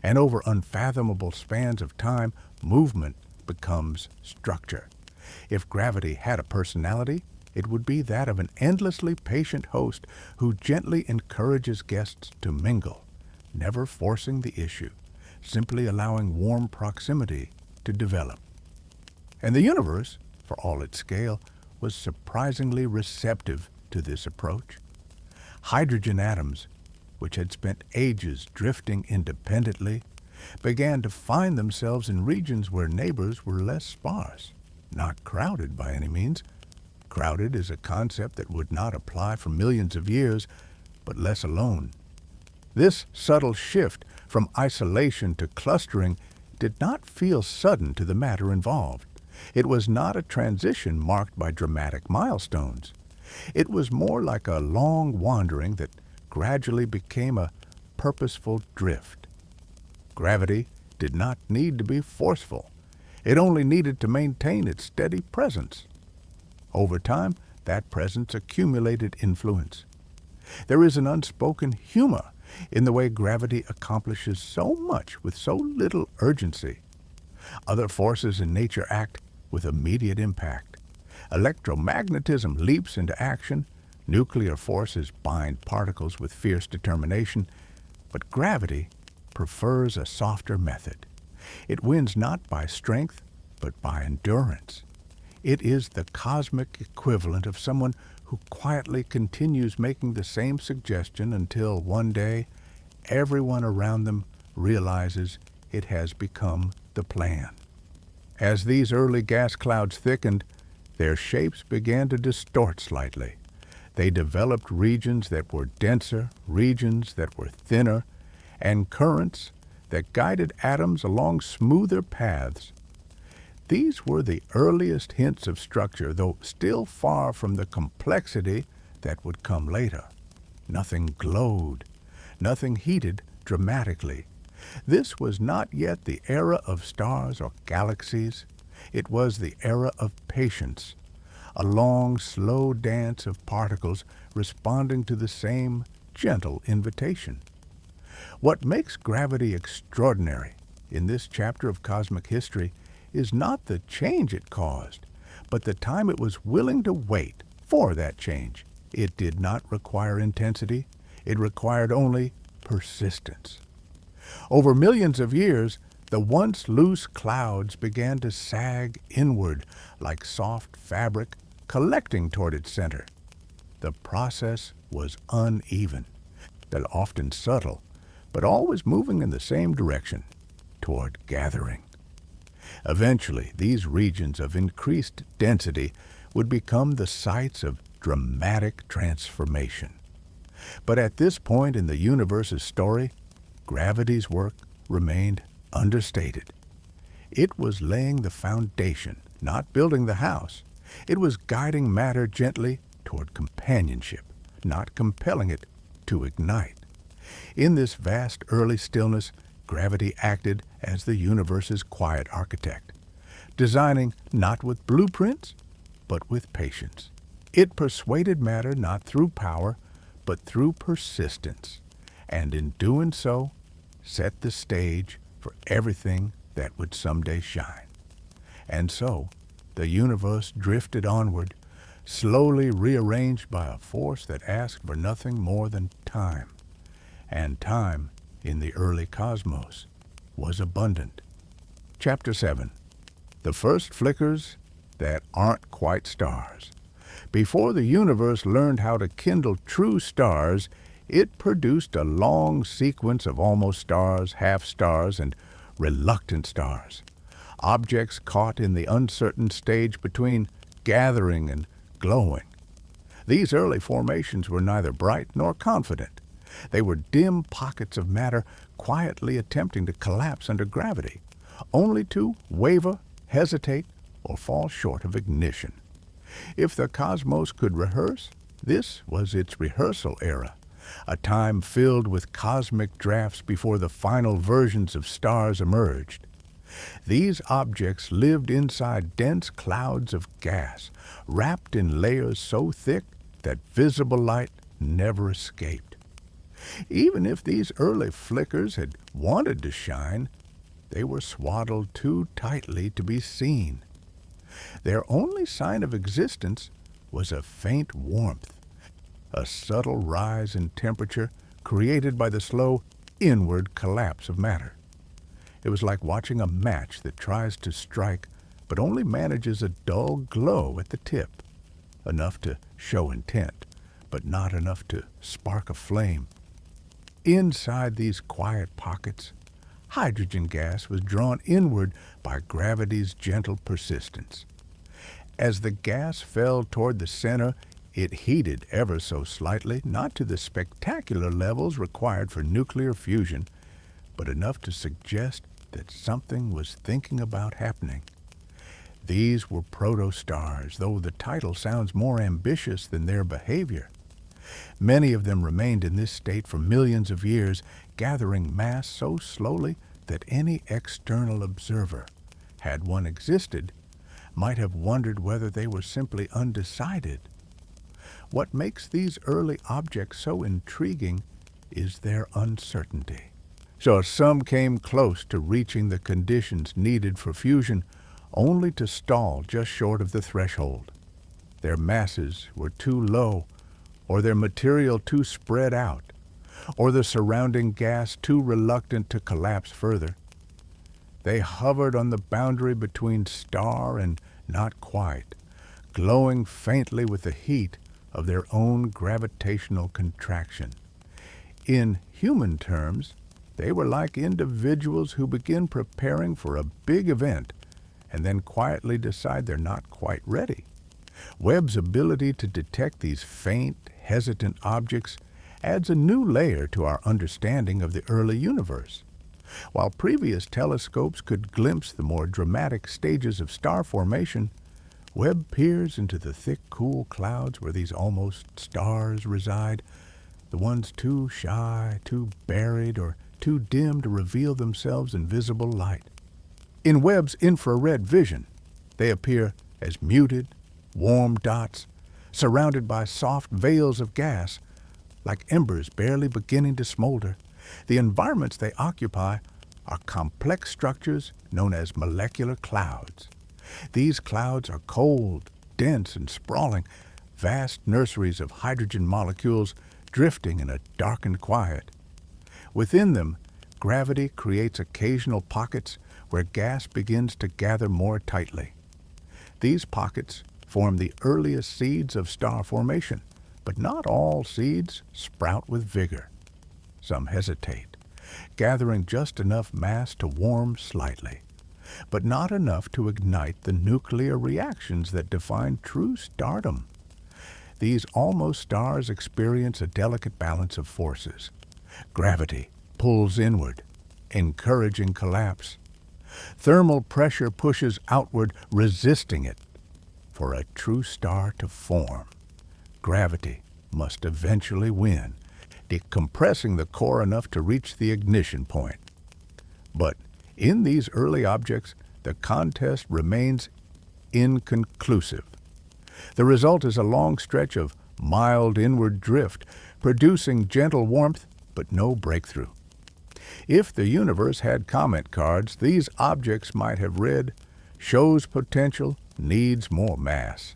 and over unfathomable spans of time, movement becomes structure. If gravity had a personality, it would be that of an endlessly patient host who gently encourages guests to mingle, never forcing the issue, simply allowing warm proximity to develop. And the universe, for all its scale, was surprisingly receptive to this approach. Hydrogen atoms, which had spent ages drifting independently, began to find themselves in regions where neighbors were less sparse, not crowded by any means. Crowded is a concept that would not apply for millions of years, but less alone. This subtle shift from isolation to clustering did not feel sudden to the matter involved. It was not a transition marked by dramatic milestones. It was more like a long wandering that gradually became a purposeful drift. Gravity did not need to be forceful. It only needed to maintain its steady presence. Over time, that presence accumulated influence. There is an unspoken humor in the way gravity accomplishes so much with so little urgency. Other forces in nature act with immediate impact. Electromagnetism leaps into action. Nuclear forces bind particles with fierce determination. But gravity prefers a softer method. It wins not by strength, but by endurance. It is the cosmic equivalent of someone who quietly continues making the same suggestion until one day everyone around them realizes it has become the plan. As these early gas clouds thickened, their shapes began to distort slightly. They developed regions that were denser, regions that were thinner, and currents that guided atoms along smoother paths. These were the earliest hints of structure, though still far from the complexity that would come later. Nothing glowed, nothing heated dramatically. This was not yet the era of stars or galaxies. It was the era of patience, a long, slow dance of particles responding to the same gentle invitation. What makes gravity extraordinary in this chapter of cosmic history is not the change it caused, but the time it was willing to wait for that change. It did not require intensity. It required only persistence. Over millions of years, the once loose clouds began to sag inward like soft fabric, collecting toward its center. The process was uneven, and often subtle, but always moving in the same direction, toward gathering. Eventually, these regions of increased density would become the sites of dramatic transformation. But at this point in the universe's story, gravity's work remained understated. It was laying the foundation, not building the house. It was guiding matter gently toward companionship, not compelling it to ignite. In this vast early stillness, gravity acted as the universe's quiet architect, designing not with blueprints, but with patience. It persuaded matter not through power, but through persistence, and in doing so, set the stage for everything that would someday shine. And so, the universe drifted onward, slowly rearranged by a force that asked for nothing more than time. And time, in the early cosmos, was abundant. Chapter 7. The first flickers that aren't quite stars. Before the universe learned how to kindle true stars, it produced a long sequence of almost stars, half stars, and reluctant stars. Objects caught in the uncertain stage between gathering and glowing. These early formations were neither bright nor confident. They were dim pockets of matter quietly attempting to collapse under gravity, only to waver, hesitate, or fall short of ignition. If the cosmos could rehearse, this was its rehearsal era, a time filled with cosmic drafts before the final versions of stars emerged. These objects lived inside dense clouds of gas, wrapped in layers so thick that visible light never escaped. Even if these early flickers had wanted to shine, they were swaddled too tightly to be seen. Their only sign of existence was a faint warmth, a subtle rise in temperature created by the slow inward collapse of matter. It was like watching a match that tries to strike but only manages a dull glow at the tip, enough to show intent, but not enough to spark a flame. Inside these quiet pockets, hydrogen gas was drawn inward by gravity's gentle persistence. As the gas fell toward the center, it heated ever so slightly, not to the spectacular levels required for nuclear fusion, but enough to suggest that something was thinking about happening. These were proto-stars, though the title sounds more ambitious than their behavior. Many of them remained in this state for millions of years, gathering mass so slowly that any external observer, had one existed, might have wondered whether they were simply undecided. What makes these early objects so intriguing is their uncertainty. So some came close to reaching the conditions needed for fusion, only to stall just short of the threshold. Their masses were too low, or their material too spread out, or the surrounding gas too reluctant to collapse further. They hovered on the boundary between star and not quite, glowing faintly with the heat of their own gravitational contraction. In human terms, they were like individuals who begin preparing for a big event and then quietly decide they're not quite ready. Webb's ability to detect these faint, hesitant objects adds a new layer to our understanding of the early universe. While previous telescopes could glimpse the more dramatic stages of star formation, Webb peers into the thick, cool clouds where these almost stars reside, the ones too shy, too buried, or too dim to reveal themselves in visible light. In Webb's infrared vision, they appear as muted, warm dots, surrounded by soft veils of gas, like embers barely beginning to smolder. The environments they occupy are complex structures known as molecular clouds. These clouds are cold, dense, and sprawling, vast nurseries of hydrogen molecules drifting in a darkened quiet. Within them, gravity creates occasional pockets where gas begins to gather more tightly. These pockets form the earliest seeds of star formation, but not all seeds sprout with vigor. Some hesitate, gathering just enough mass to warm slightly, but not enough to ignite the nuclear reactions that define true stardom. These almost stars experience a delicate balance of forces. Gravity pulls inward, encouraging collapse. Thermal pressure pushes outward, resisting it. For a true star to form, gravity must eventually win, decompressing the core enough to reach the ignition point. But in these early objects, the contest remains inconclusive. The result is a long stretch of mild inward drift, producing gentle warmth but no breakthrough. If the universe had comment cards, these objects might have read, "Shows potential, needs more mass."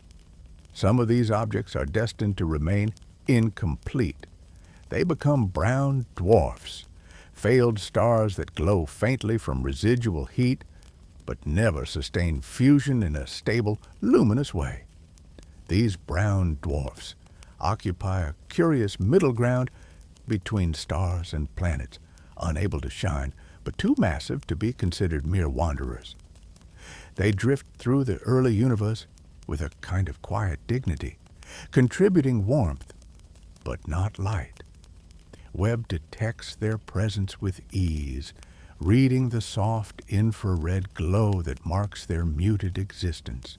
Some of these objects are destined to remain incomplete. They become brown dwarfs, failed stars that glow faintly from residual heat, but never sustain fusion in a stable, luminous way. These brown dwarfs occupy a curious middle ground between stars and planets, unable to shine, but too massive to be considered mere wanderers. They drift through the early universe with a kind of quiet dignity, contributing warmth, but not light. Webb detects their presence with ease, reading the soft infrared glow that marks their muted existence.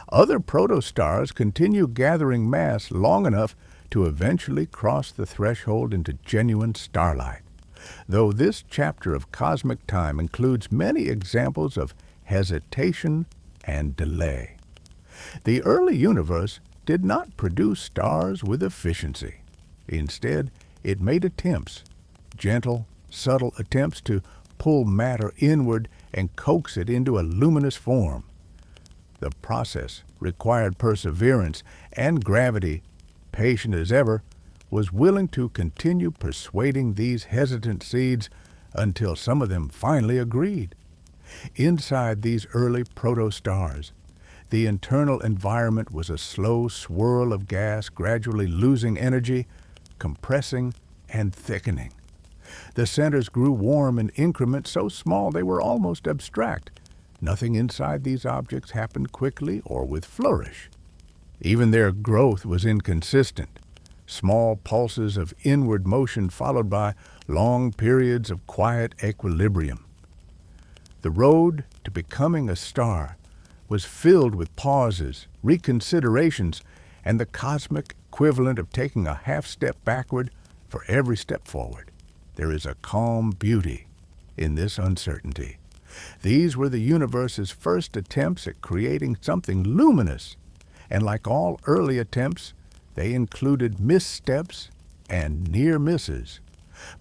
Other protostars continue gathering mass long enough to eventually cross the threshold into genuine starlight, though this chapter of cosmic time includes many examples of hesitation and delay. The early universe did not produce stars with efficiency. Instead, it made attempts, gentle, subtle attempts to pull matter inward and coax it into a luminous form. The process required perseverance, and gravity, patient as ever, was willing to continue persuading these hesitant seeds until some of them finally agreed. Inside these early proto-stars, the internal environment was a slow swirl of gas gradually losing energy, compressing, and thickening. The centers grew warm in increments so small they were almost abstract. Nothing inside these objects happened quickly or with flourish. Even their growth was inconsistent. Small pulses of inward motion followed by long periods of quiet equilibrium. The road to becoming a star was filled with pauses, reconsiderations, and the cosmic equivalent of taking a half-step backward for every step forward. There is a calm beauty in this uncertainty. These were the universe's first attempts at creating something luminous, and like all early attempts, they included missteps and near misses.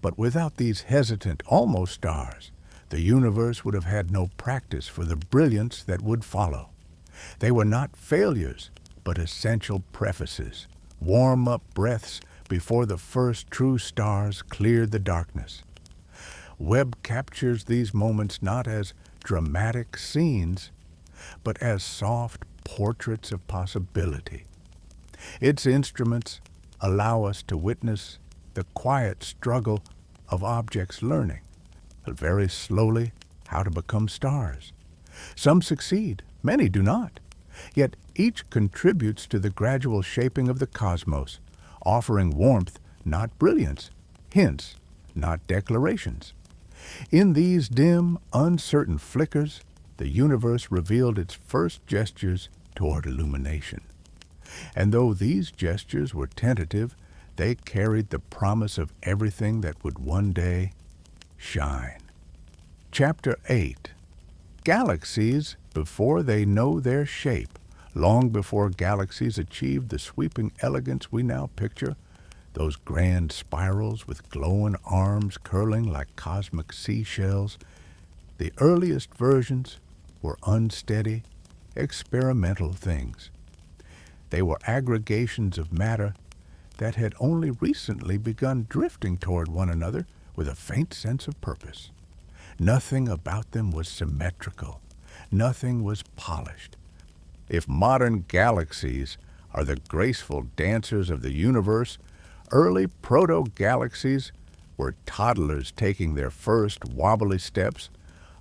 But without these hesitant almost stars, the universe would have had no practice for the brilliance that would follow. They were not failures, but essential prefaces, warm-up breaths before the first true stars cleared the darkness. Webb captures these moments not as dramatic scenes, but as soft portraits of possibility. Its instruments allow us to witness the quiet struggle of objects learning, very slowly, how to become stars. Some succeed, many do not. Yet each contributes to the gradual shaping of the cosmos, offering warmth, not brilliance, hints, not declarations. In these dim, uncertain flickers, the universe revealed its first gestures toward illumination. And though these gestures were tentative, they carried the promise of everything that would one day shine. Chapter 8. Galaxies before they know their shape. Long before galaxies achieved the sweeping elegance we now picture, those grand spirals with glowing arms curling like cosmic seashells, the earliest versions were unsteady, experimental things. They were aggregations of matter that had only recently begun drifting toward one another with a faint sense of purpose. Nothing about them was symmetrical. Nothing was polished. If modern galaxies are the graceful dancers of the universe, early proto-galaxies were toddlers taking their first wobbly steps,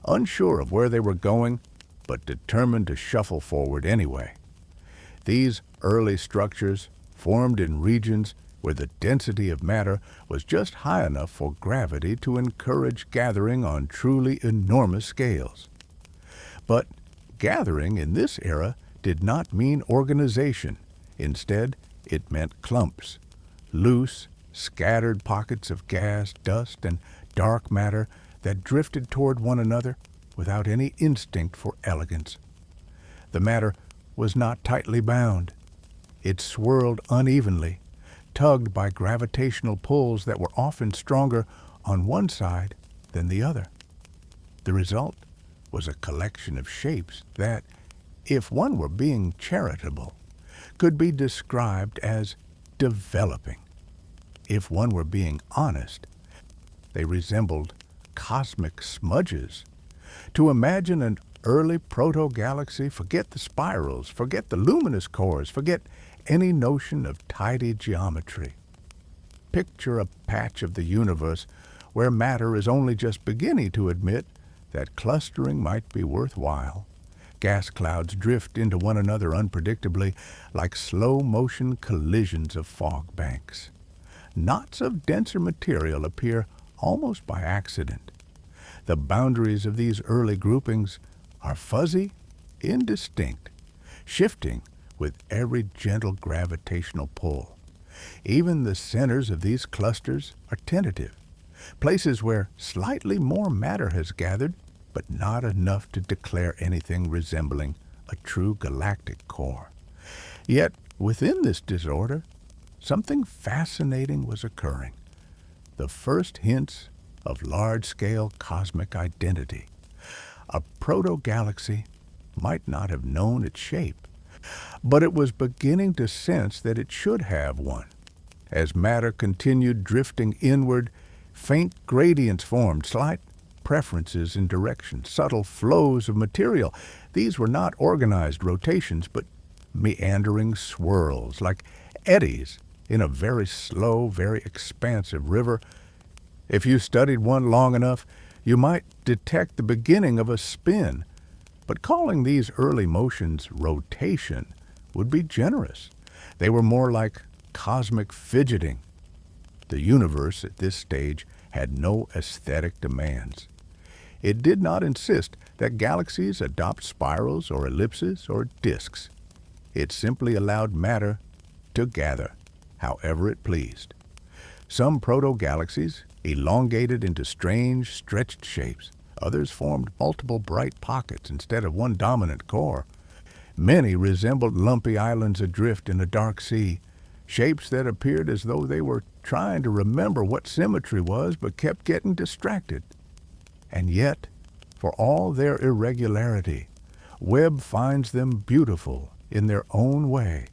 unsure of where they were going, but determined to shuffle forward anyway. These early structures formed in regions where the density of matter was just high enough for gravity to encourage gathering on truly enormous scales. But gathering in this era did not mean organization. Instead, it meant clumps, loose, scattered pockets of gas, dust, and dark matter that drifted toward one another without any instinct for elegance. The matter was not tightly bound. It swirled unevenly, tugged by gravitational pulls that were often stronger on one side than the other. The result was a collection of shapes that, if one were being charitable, could be described as developing. If one were being honest, they resembled cosmic smudges. To imagine an early proto-galaxy, forget the spirals, forget the luminous cores, forget any notion of tidy geometry. Picture a patch of the universe where matter is only just beginning to admit that clustering might be worthwhile. Gas clouds drift into one another unpredictably, like slow-motion collisions of fog banks. Knots of denser material appear almost by accident. The boundaries of these early groupings are fuzzy, indistinct, shifting with every gentle gravitational pull. Even the centers of these clusters are tentative, places where slightly more matter has gathered, but not enough to declare anything resembling a true galactic core. Yet, within this disorder, something fascinating was occurring. The first hints of large-scale cosmic identity. A proto-galaxy might not have known its shape, but it was beginning to sense that it should have one. As matter continued drifting inward, faint gradients formed, slight preferences in direction, subtle flows of material. These were not organized rotations, but meandering swirls, like eddies in a very slow, very expansive river. If you studied one long enough, you might detect the beginning of a spin. But calling these early motions rotation would be generous. They were more like cosmic fidgeting. The universe at this stage had no aesthetic demands. It did not insist that galaxies adopt spirals or ellipses or disks. It simply allowed matter to gather, however it pleased. Some proto-galaxies elongated into strange, stretched shapes. Others formed multiple bright pockets instead of one dominant core. Many resembled lumpy islands adrift in a dark sea, shapes that appeared as though they were trying to remember what symmetry was but kept getting distracted. And yet, for all their irregularity, Webb finds them beautiful in their own way.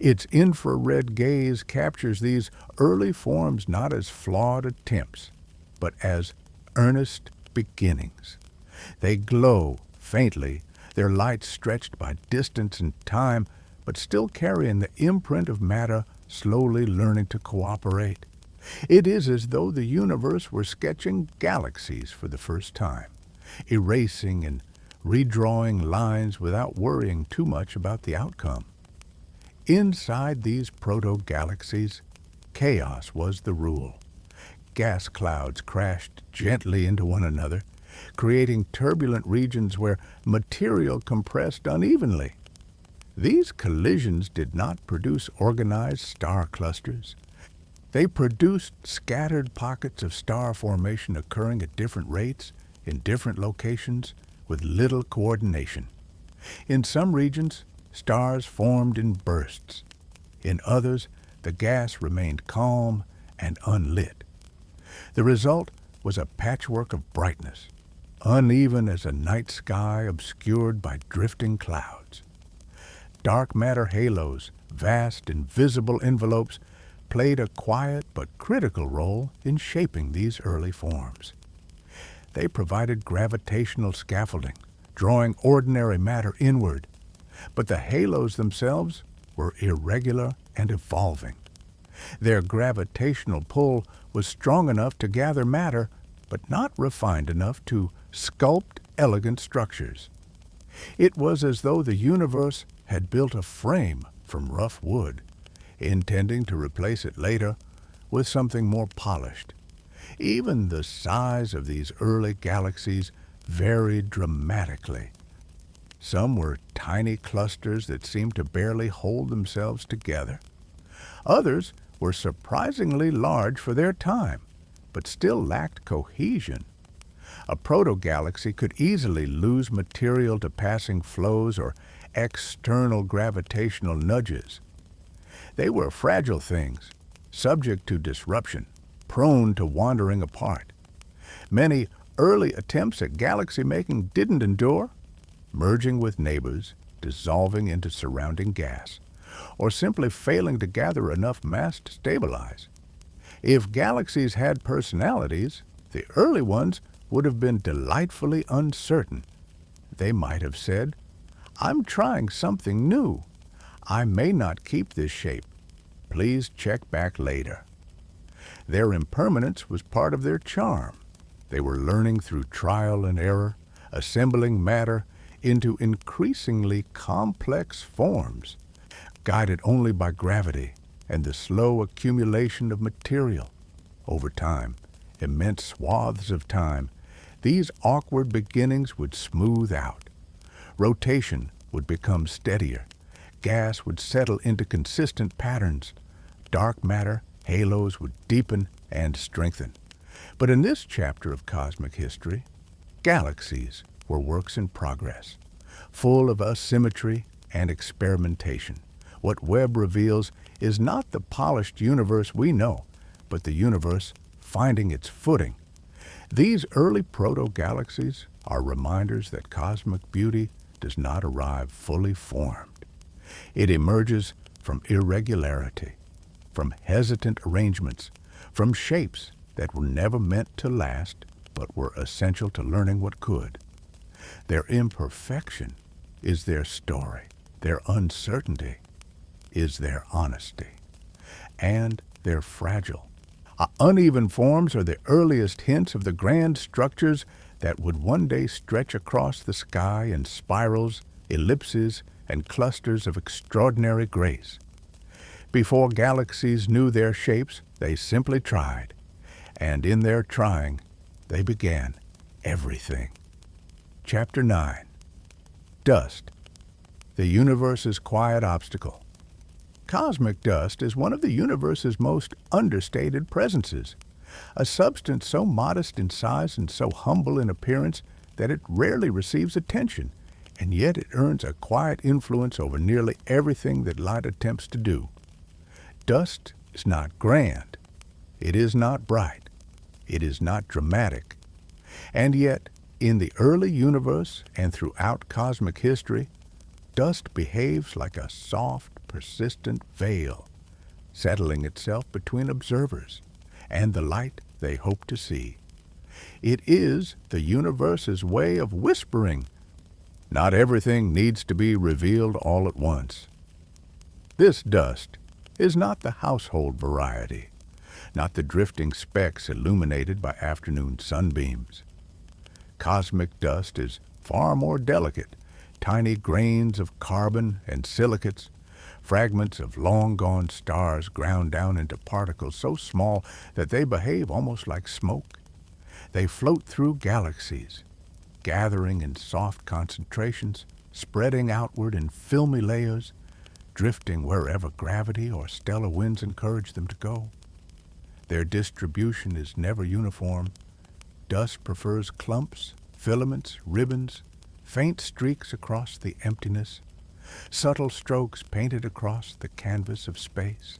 Its infrared gaze captures these early forms not as flawed attempts, but as earnest beginnings. They glow faintly, their light stretched by distance and time, but still carrying the imprint of matter slowly learning to cooperate. It is as though the universe were sketching galaxies for the first time, erasing and redrawing lines without worrying too much about the outcome. Inside these proto-galaxies, chaos was the rule. Gas clouds crashed gently into one another, creating turbulent regions where material compressed unevenly. These collisions did not produce organized star clusters. They produced scattered pockets of star formation occurring at different rates, in different locations, with little coordination. In some regions, stars formed in bursts. In others, the gas remained calm and unlit. The result was a patchwork of brightness, uneven as a night sky obscured by drifting clouds. Dark matter halos, vast invisible envelopes, played a quiet but critical role in shaping these early forms. They provided gravitational scaffolding, drawing ordinary matter inward, but the halos themselves were irregular and evolving. Their gravitational pull was strong enough to gather matter, but not refined enough to sculpt elegant structures. It was as though the universe had built a frame from rough wood, intending to replace it later with something more polished. Even the size of these early galaxies varied dramatically. Some were tiny clusters that seemed to barely hold themselves together. Others were surprisingly large for their time, but still lacked cohesion. A proto-galaxy could easily lose material to passing flows or external gravitational nudges. They were fragile things, subject to disruption, prone to wandering apart. Many early attempts at galaxy making didn't endure, merging with neighbors, dissolving into surrounding gas, or simply failing to gather enough mass to stabilize. If galaxies had personalities, the early ones would have been delightfully uncertain. They might have said, "I'm trying something new. I may not keep this shape. Please check back later." Their impermanence was part of their charm. They were learning through trial and error, assembling matter into increasingly complex forms, guided only by gravity and the slow accumulation of material. Over time, immense swaths of time, these awkward beginnings would smooth out. Rotation would become steadier. Gas would settle into consistent patterns. dark matter halos would deepen and strengthen. But in this chapter of cosmic history, galaxies were works in progress, full of asymmetry and experimentation. What Webb reveals is not the polished universe we know, but the universe finding its footing. These early proto-galaxies are reminders that cosmic beauty does not arrive fully formed. It emerges from irregularity, from hesitant arrangements, from shapes that were never meant to last but were essential to learning what could. Their imperfection is their story. Their uncertainty is their honesty. And they're fragile. Uneven forms are the earliest hints of the grand structures that would one day stretch across the sky in spirals, ellipses, and clusters of extraordinary grace. Before galaxies knew their shapes, they simply tried. And in their trying, they began everything. Chapter 9. Dust, the universe's quiet obstacle. Cosmic dust is one of the universe's most understated presences, a substance so modest in size and so humble in appearance that it rarely receives attention, and yet it earns a quiet influence over nearly everything that light attempts to do. Dust is not grand. It is not bright. It is not dramatic. And yet, in the early universe and throughout cosmic history, dust behaves like a soft, persistent veil, settling itself between observers and the light they hope to see. It is the universe's way of whispering, not everything needs to be revealed all at once. This dust is not the household variety, not the drifting specks illuminated by afternoon sunbeams. Cosmic dust is far more delicate, tiny grains of carbon and silicates, fragments of long-gone stars ground down into particles so small that they behave almost like smoke. They float through galaxies, gathering in soft concentrations, spreading outward in filmy layers, drifting wherever gravity or stellar winds encourage them to go. Their distribution is never uniform. Dust prefers clumps, filaments, ribbons, faint streaks across the emptiness, subtle strokes painted across the canvas of space.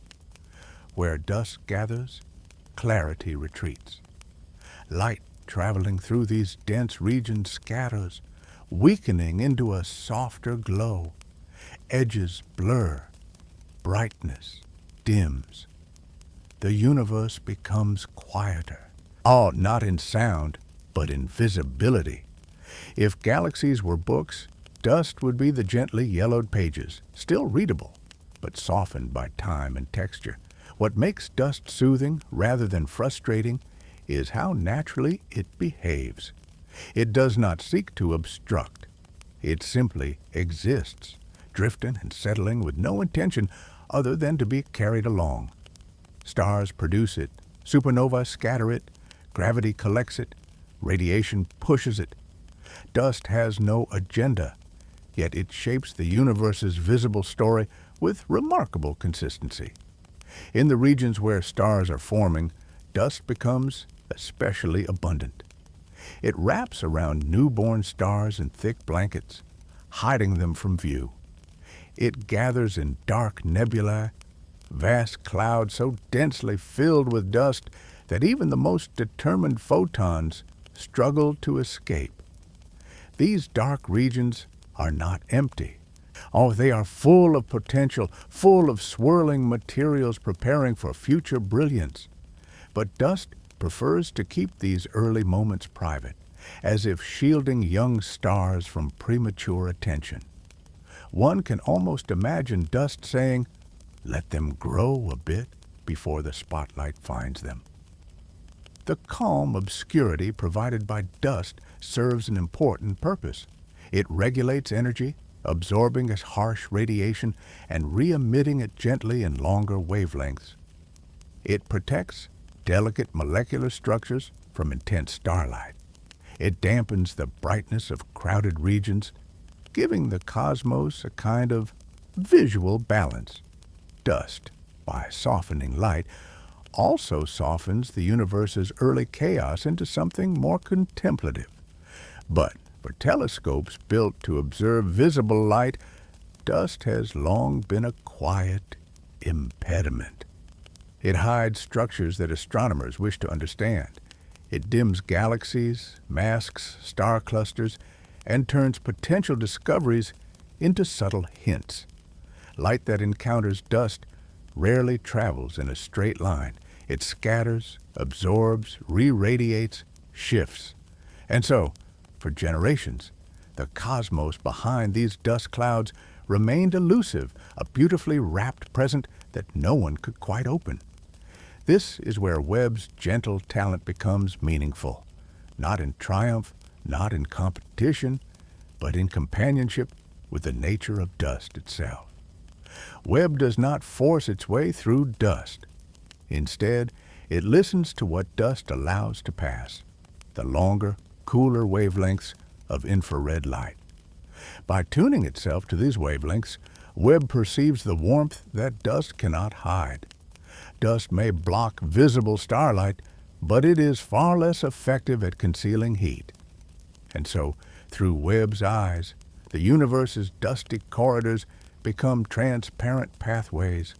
Where dust gathers, clarity retreats. Light traveling through these dense regions scatters, weakening into a softer glow. Edges blur, brightness dims. The universe becomes quieter, all not in sound, but in visibility. If galaxies were books, dust would be the gently yellowed pages, still readable, but softened by time and texture. What makes dust soothing rather than frustrating is how naturally it behaves. It does not seek to obstruct. It simply exists, drifting and settling with no intention other than to be carried along. Stars produce it, supernovae scatter it, gravity collects it, radiation pushes it. Dust has no agenda, yet it shapes the universe's visible story with remarkable consistency. In the regions where stars are forming, dust becomes especially abundant. It wraps around newborn stars in thick blankets, hiding them from view. It gathers in dark nebulae, vast clouds so densely filled with dust that even the most determined photons struggle to escape. These dark regions are not empty. Oh, they are full of potential, full of swirling materials preparing for future brilliance. But dust prefers to keep these early moments private, as if shielding young stars from premature attention. One can almost imagine dust saying, "Let them grow a bit before the spotlight finds them." The calm obscurity provided by dust serves an important purpose. It regulates energy, absorbing its harsh radiation and re-emitting it gently in longer wavelengths. It protects delicate molecular structures from intense starlight. It dampens the brightness of crowded regions, giving the cosmos a kind of visual balance. Dust by softening light, also softens the universe's early chaos into something more contemplative. But for telescopes built to observe visible light, dust has long been a quiet impediment. It hides structures that astronomers wish to understand. It dims galaxies, masks star clusters, and turns potential discoveries into subtle hints. Light that encounters dust rarely travels in a straight line. It scatters, absorbs, re-radiates, shifts. And so, for generations, the cosmos behind these dust clouds remained elusive, a beautifully wrapped present that no one could quite open. This is where Webb's gentle talent becomes meaningful, not in triumph, not in competition, but in companionship with the nature of dust itself. Webb does not force its way through dust. Instead, it listens to what dust allows to pass, the longer, cooler wavelengths of infrared light. By tuning itself to these wavelengths, Webb perceives the warmth that dust cannot hide. Dust may block visible starlight, but it is far less effective at concealing heat. And so, through Webb's eyes, the universe's dusty corridors become transparent pathways,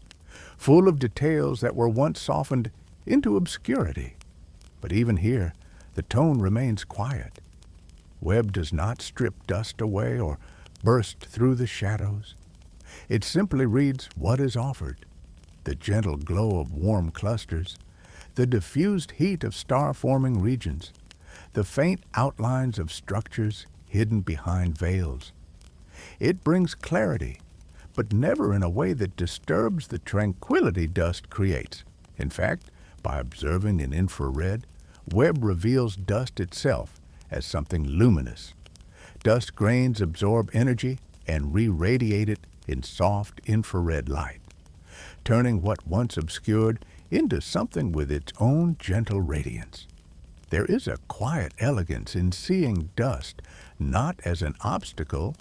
full of details that were once softened into obscurity. But even here, the tone remains quiet. Webb does not strip dust away or burst through the shadows. It simply reads what is offered: the gentle glow of warm clusters, the diffused heat of star-forming regions, the faint outlines of structures hidden behind veils. It brings clarity, but never in a way that disturbs the tranquility dust creates. In fact, by observing in infrared, Webb reveals dust itself as something luminous. Dust grains absorb energy and re-radiate it in soft infrared light, turning what once obscured into something with its own gentle radiance. There is a quiet elegance in seeing dust not as an obstacle,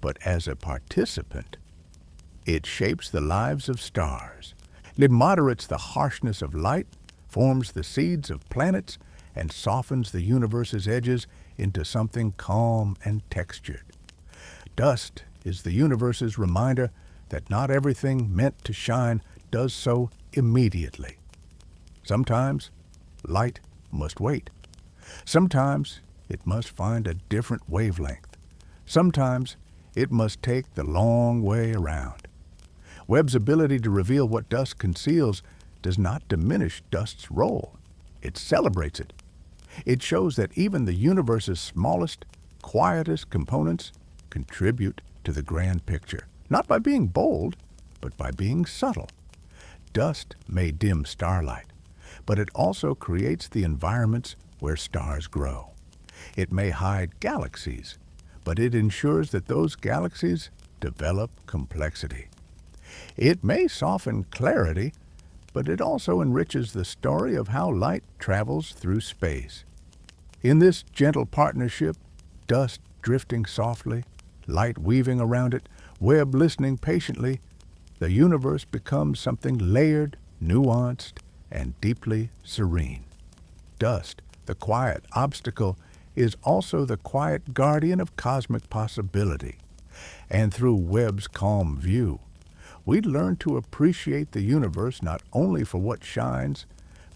but as a participant. It shapes the lives of stars. It moderates the harshness of light, forms the seeds of planets, and softens the universe's edges into something calm and textured. Dust is the universe's reminder that not everything meant to shine does so immediately. Sometimes light must wait. Sometimes it must find a different wavelength. Sometimes it must take the long way around. Webb's ability to reveal what dust conceals does not diminish dust's role. It celebrates it. It shows that even the universe's smallest, quietest components contribute to the grand picture, not by being bold, but by being subtle. Dust may dim starlight, but it also creates the environments where stars grow. It may hide galaxies, but it ensures that those galaxies develop complexity. It may soften clarity, but it also enriches the story of how light travels through space. In this gentle partnership, dust drifting softly, light weaving around it, Webb listening patiently, the universe becomes something layered, nuanced, and deeply serene. Dust, the quiet obstacle, is also the quiet guardian of cosmic possibility. And through Webb's calm view, we learn to appreciate the universe not only for what shines,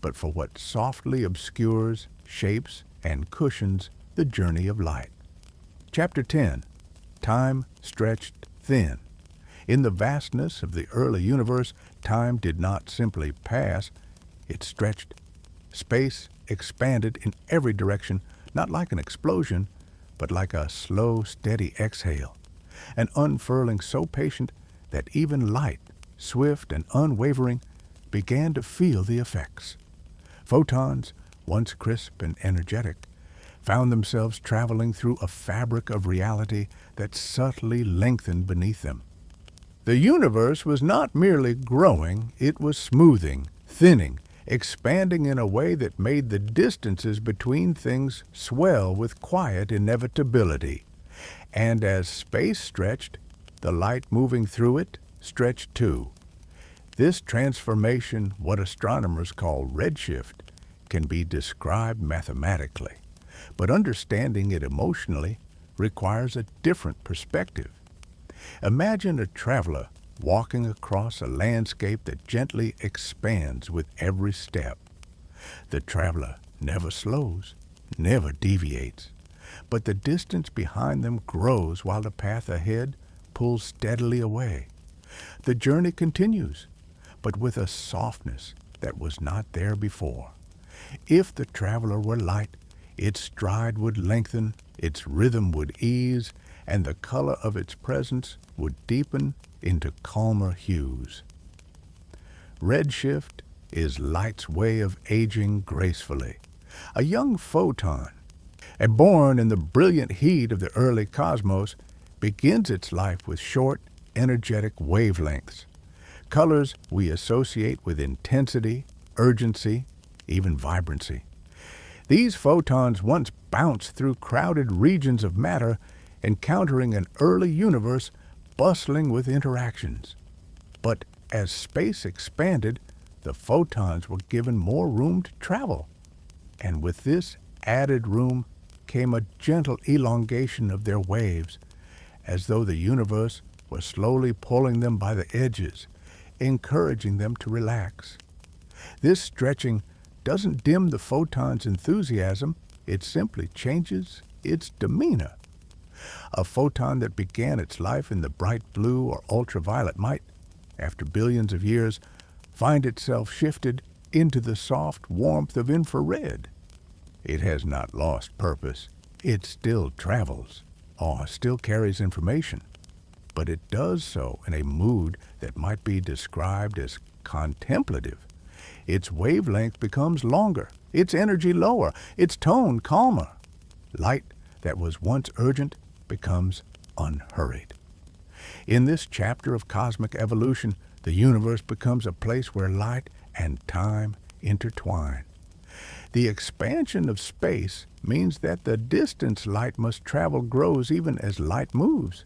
but for what softly obscures, shapes, and cushions the journey of light. Chapter 10. Time Stretched Thin. In the vastness of the early universe, time did not simply pass, it stretched. Space expanded in every direction, not like an explosion, but like a slow, steady exhale, an unfurling so patient that even light, swift and unwavering, began to feel the effects. Photons, once crisp and energetic, found themselves traveling through a fabric of reality that subtly lengthened beneath them. The universe was not merely growing, it was smoothing, thinning, expanding in a way that made the distances between things swell with quiet inevitability. And as space stretched, the light moving through it stretched too. This transformation, what astronomers call redshift, can be described mathematically, but understanding it emotionally requires a different perspective. Imagine a traveler walking across a landscape that gently expands with every step. The traveler never slows, never deviates, but the distance behind them grows while the path ahead pulls steadily away. The journey continues, but with a softness that was not there before. If the traveler were light, its stride would lengthen, its rhythm would ease, and the color of its presence would deepen into calmer hues. Redshift is light's way of aging gracefully. A young photon, born in the brilliant heat of the early cosmos, begins its life with short, energetic wavelengths, colors we associate with intensity, urgency, even vibrancy. These photons once bounced through crowded regions of matter, encountering an early universe bustling with interactions. But as space expanded, the photons were given more room to travel. And with this added room came a gentle elongation of their waves, as though the universe was slowly pulling them by the edges, encouraging them to relax. This stretching doesn't dim the photon's enthusiasm, it simply changes its demeanor. A photon that began its life in the bright blue or ultraviolet might, after billions of years, find itself shifted into the soft warmth of infrared. It has not lost purpose. It still travels, or still carries information, but it does so in a mood that might be described as contemplative. Its wavelength becomes longer, its energy lower, its tone calmer. Light that was once urgent becomes unhurried. In this chapter of cosmic evolution, the universe becomes a place where light and time intertwine. The expansion of space means that the distance light must travel grows even as light moves.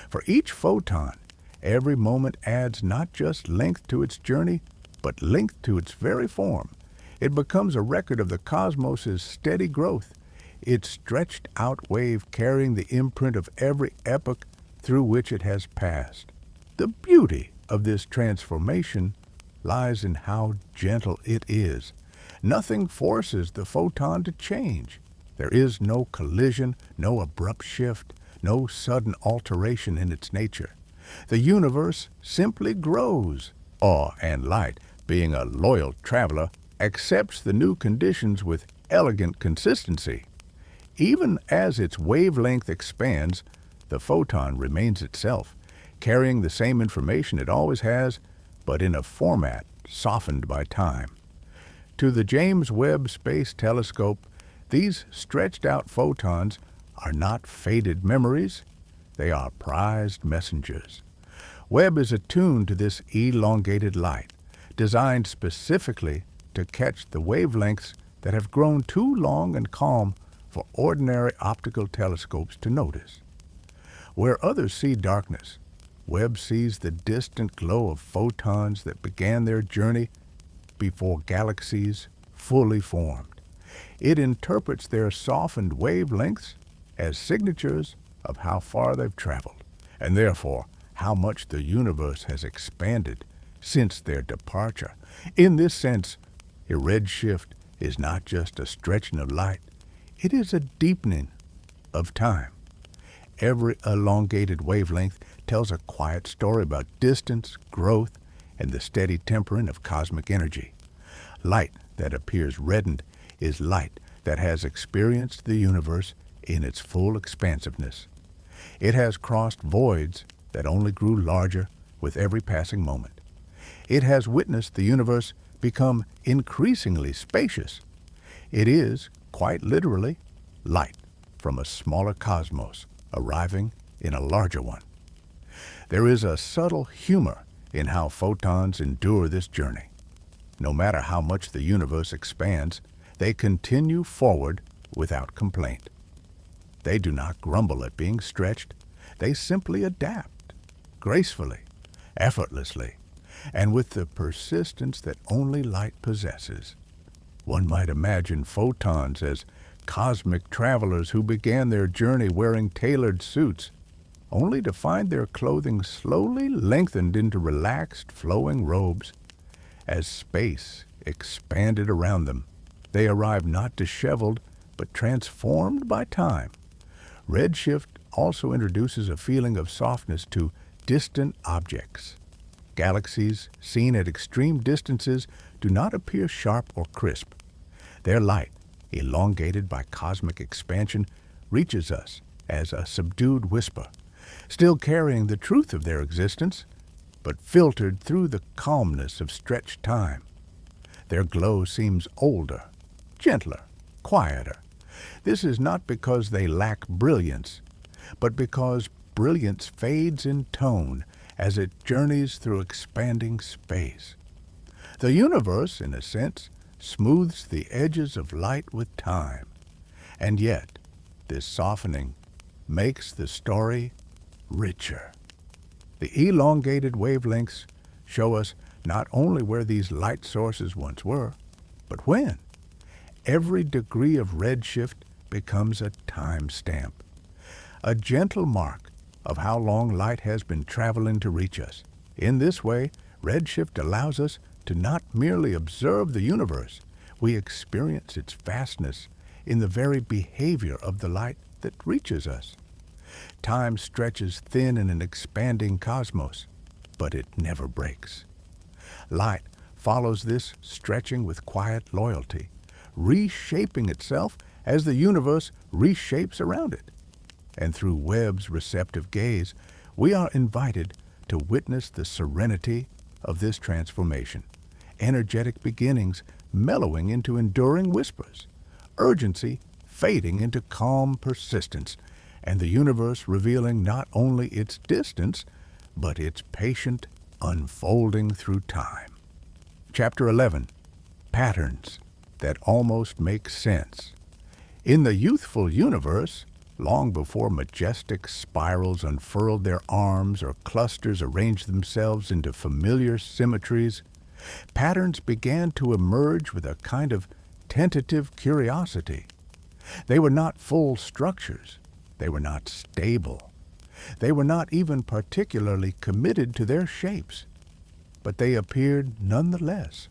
For each photon, every moment adds not just length to its journey, but length to its very form. It becomes a record of the cosmos's steady growth, its stretched-out wave carrying the imprint of every epoch through which it has passed. The beauty of this transformation lies in how gentle it is. Nothing forces the photon to change. There is no collision, no abrupt shift, no sudden alteration in its nature. The universe simply grows. Awe and light, being a loyal traveler, accepts the new conditions with elegant consistency. Even as its wavelength expands, the photon remains itself, carrying the same information it always has, but in a format softened by time. To the James Webb Space Telescope, these stretched-out photons are not faded memories, they are prized messengers. Webb is attuned to this elongated light, designed specifically to catch the wavelengths that have grown too long and calm for ordinary optical telescopes to notice. Where others see darkness, Webb sees the distant glow of photons that began their journey before galaxies fully formed. It interprets their softened wavelengths as signatures of how far they've traveled, and therefore how much the universe has expanded since their departure. In this sense, a redshift is not just a stretching of light, it is a deepening of time. Every elongated wavelength tells a quiet story about distance, growth, and the steady tempering of cosmic energy. Light that appears reddened is light that has experienced the universe in its full expansiveness. It has crossed voids that only grew larger with every passing moment. It has witnessed the universe become increasingly spacious. It is, quite literally, light from a smaller cosmos arriving in a larger one. There is a subtle humor in how photons endure this journey. No matter how much the universe expands, they continue forward without complaint. They do not grumble at being stretched. They simply adapt, gracefully, effortlessly. and with the persistence that only light possesses. One might imagine photons as cosmic travelers who began their journey wearing tailored suits, only to find their clothing slowly lengthened into relaxed, flowing robes. As space expanded around them, they arrived not disheveled, but transformed by time. Redshift also introduces a feeling of softness to distant objects. Galaxies seen at extreme distances do not appear sharp or crisp. Their light, elongated by cosmic expansion, reaches us as a subdued whisper, still carrying the truth of their existence, but filtered through the calmness of stretched time. Their glow seems older, gentler, quieter. This is not because they lack brilliance, but because brilliance fades in tone as it journeys through expanding space. The universe, in a sense, smooths the edges of light with time, and yet this softening makes the story richer. The elongated wavelengths show us not only where these light sources once were, but when. Every degree of redshift becomes a timestamp, a gentle mark of how long light has been traveling to reach us. In this way, redshift allows us to not merely observe the universe, we experience its vastness in the very behavior of the light that reaches us. Time stretches thin in an expanding cosmos, but it never breaks. Light follows this stretching with quiet loyalty, reshaping itself as the universe reshapes around it. And through Webb's receptive gaze, we are invited to witness the serenity of this transformation, energetic beginnings mellowing into enduring whispers, urgency fading into calm persistence, and the universe revealing not only its distance, but its patient unfolding through time. Chapter 11. Patterns that almost make sense. In the youthful universe, long before majestic spirals unfurled their arms or clusters arranged themselves into familiar symmetries, patterns began to emerge with a kind of tentative curiosity. They were not full structures. They were not stable. They were not even particularly committed to their shapes. But they appeared nonetheless,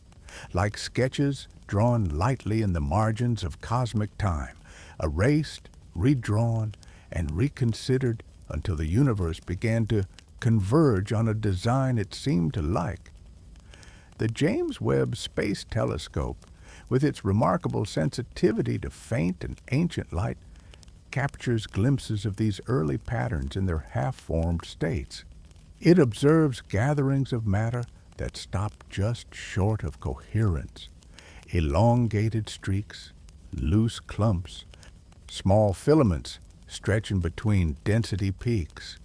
like sketches drawn lightly in the margins of cosmic time, erased, redrawn, and reconsidered until the universe began to converge on a design it seemed to like. The James Webb Space Telescope, with its remarkable sensitivity to faint and ancient light, captures glimpses of these early patterns in their half-formed states. It observes gatherings of matter that stop just short of coherence, elongated streaks, loose clumps, small filaments stretching between density peaks.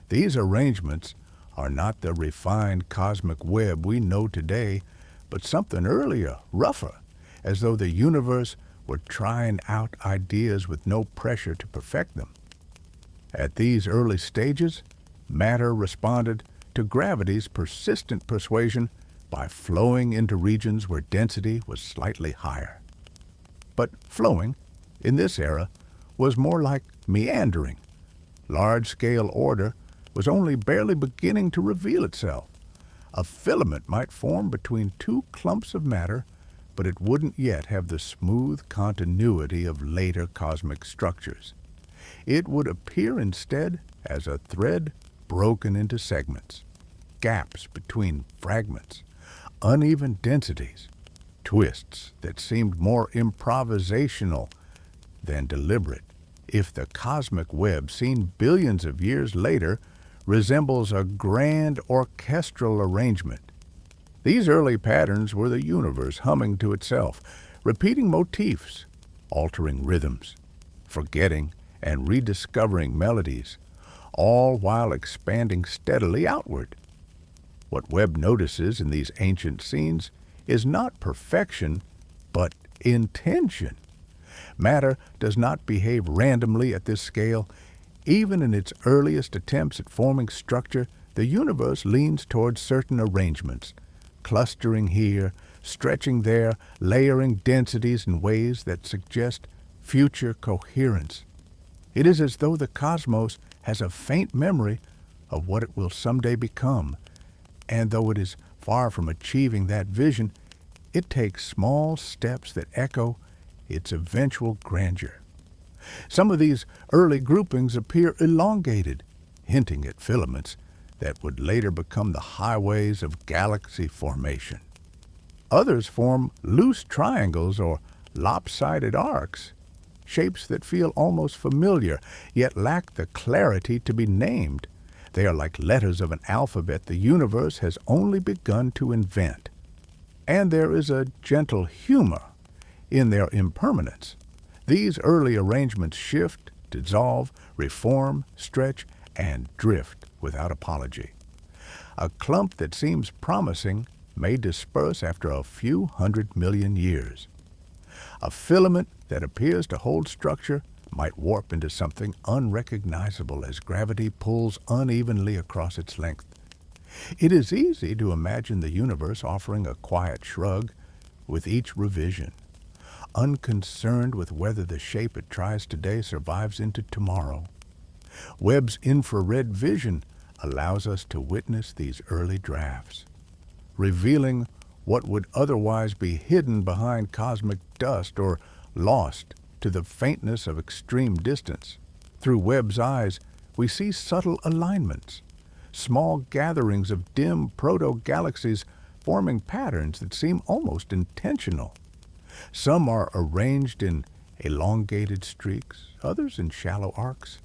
These arrangements are not the refined cosmic web we know today, but something earlier, rougher, as though the universe were trying out ideas with no pressure to perfect them. At these early stages, matter responded to gravity's persistent persuasion by flowing into regions where density was slightly higher. But flowing, in this era, was more like meandering. Large-scale order was only barely beginning to reveal itself. A filament might form between two clumps of matter, but it wouldn't yet have the smooth continuity of later cosmic structures. It would appear instead as a thread broken into segments, gaps between fragments, uneven densities, twists that seemed more improvisational than deliberate. If the cosmic web seen billions of years later resembles a grand orchestral arrangement, these early patterns were the universe humming to itself, repeating motifs, altering rhythms, forgetting and rediscovering melodies, all while expanding steadily outward. What Webb notices in these ancient scenes is not perfection, but intention. Matter does not behave randomly at this scale. Even in its earliest attempts at forming structure, The universe leans towards certain arrangements, clustering here, stretching there, layering densities in ways that suggest future coherence. It is as though the cosmos has a faint memory of what it will someday become, and though it is far from achieving that vision, it takes small steps that echo its eventual grandeur. Some of these early groupings appear elongated, hinting at filaments that would later become the highways of galaxy formation. Others form loose triangles or lopsided arcs, shapes that feel almost familiar, yet lack the clarity to be named. They are like letters of an alphabet the universe has only begun to invent. And there is a gentle humor in their impermanence. These early arrangements shift, dissolve, reform, stretch, and drift without apology. A clump that seems promising may disperse after a few 100 million years. A filament that appears to hold structure might warp into something unrecognizable as gravity pulls unevenly across its length. It is easy to imagine the universe offering a quiet shrug with each revision, unconcerned with whether the shape it tries today survives into tomorrow. Webb's infrared vision allows us to witness these early drafts, revealing what would otherwise be hidden behind cosmic dust or lost to the faintness of extreme distance. Through Webb's eyes, we see subtle alignments, small gatherings of dim proto-galaxies forming patterns that seem almost intentional. Some are arranged in elongated streaks, others in shallow arcs,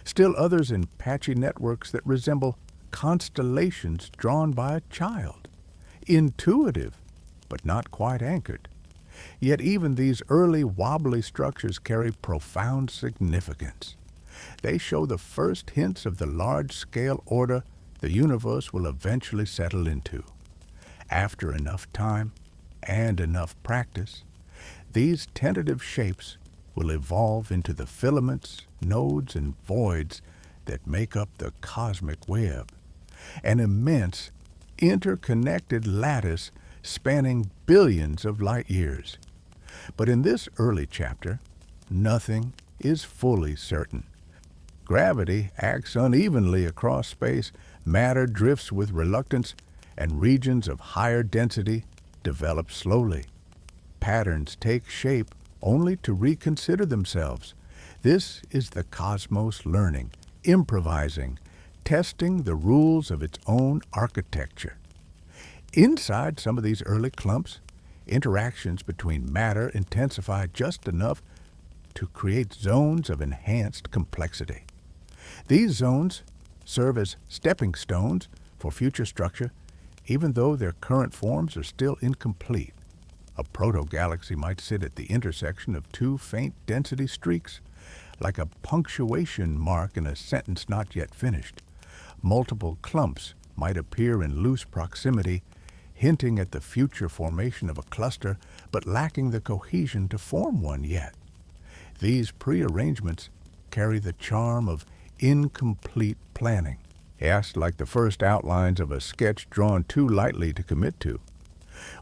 still others in patchy networks that resemble constellations drawn by a child. Intuitive, but not quite anchored. Yet even these early wobbly structures carry profound significance. They show the first hints of the large-scale order the universe will eventually settle into. After enough time and enough practice, these tentative shapes will evolve into the filaments, nodes, and voids that make up the cosmic web, an immense, interconnected lattice spanning billions of light years. But in this early chapter, nothing is fully certain. Gravity acts unevenly across space, matter drifts with reluctance, and regions of higher density develop slowly. Patterns take shape only to reconsider themselves. This is the cosmos learning, improvising, testing the rules of its own architecture. Inside some of these early clumps, interactions between matter intensify just enough to create zones of enhanced complexity. These zones serve as stepping stones for future structure, even though their current forms are still incomplete. A proto-galaxy might sit at the intersection of two faint density streaks, like a punctuation mark in a sentence not yet finished. Multiple clumps might appear in loose proximity, hinting at the future formation of a cluster, but lacking the cohesion to form one yet. These prearrangements carry the charm of incomplete planning, like the first outlines of a sketch drawn too lightly to commit to.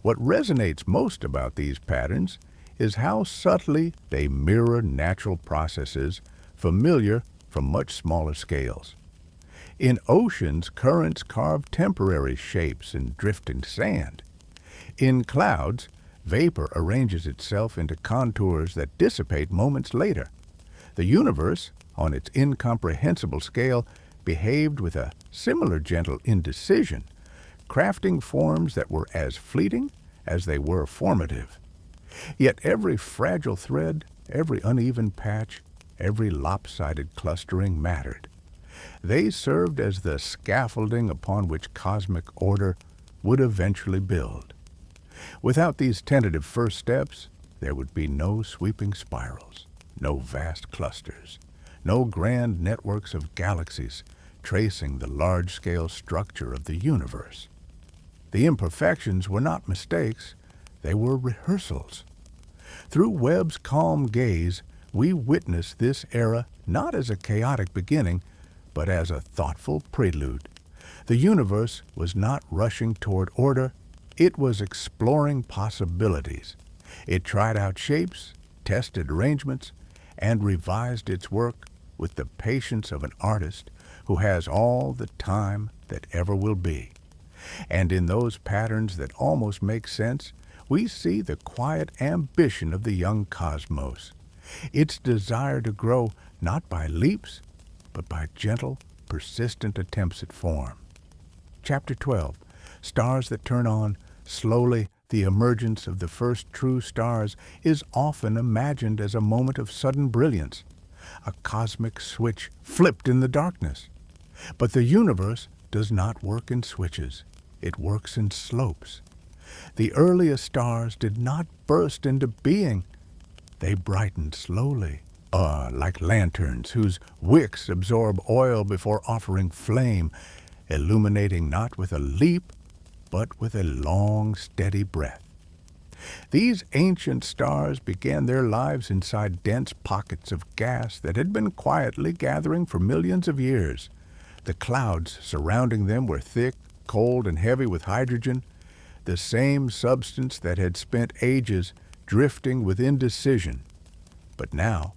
What resonates most about these patterns is how subtly they mirror natural processes familiar from much smaller scales. In oceans, currents carve temporary shapes in drifting sand. In clouds, vapor arranges itself into contours that dissipate moments later. The universe, on its incomprehensible scale, behaved with a similar gentle indecision, crafting forms that were as fleeting as they were formative. Yet every fragile thread, every uneven patch, every lopsided clustering mattered. They served as the scaffolding upon which cosmic order would eventually build. Without these tentative first steps, there would be no sweeping spirals, no vast clusters, no grand networks of galaxies tracing the large-scale structure of the universe. The imperfections were not mistakes, they were rehearsals. Through Webb's calm gaze, we witness this era not as a chaotic beginning, but as a thoughtful prelude. The universe was not rushing toward order, it was exploring possibilities. It tried out shapes, tested arrangements, and revised its work with the patience of an artist who has all the time that ever will be. And in those patterns that almost make sense, we see the quiet ambition of the young cosmos. Its desire to grow not by leaps, but by gentle, persistent attempts at form. Chapter 12, Stars That Turn On. Slowly, the emergence of the first true stars is often imagined as a moment of sudden brilliance, a cosmic switch flipped in the darkness. But the universe does not work in switches. It works in slopes. The earliest stars did not burst into being. They brightened slowly, like lanterns whose wicks absorb oil before offering flame, illuminating not with a leap, but with a long, steady breath. These ancient stars began their lives inside dense pockets of gas that had been quietly gathering for millions of years. The clouds surrounding them were thick, cold, and heavy with hydrogen, the same substance that had spent ages drifting with indecision. But now,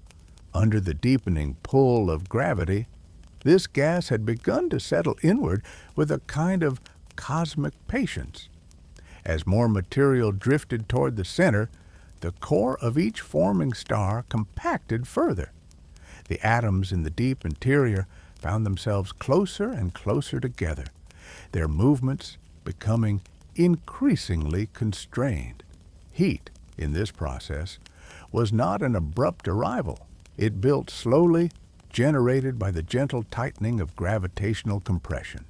under the deepening pull of gravity, this gas had begun to settle inward with a kind of cosmic patience. As more material drifted toward the center, the core of each forming star compacted further. The atoms in the deep interior found themselves closer and closer together, their movements becoming increasingly constrained. Heat, in this process, was not an abrupt arrival. It built slowly, generated by the gentle tightening of gravitational compression.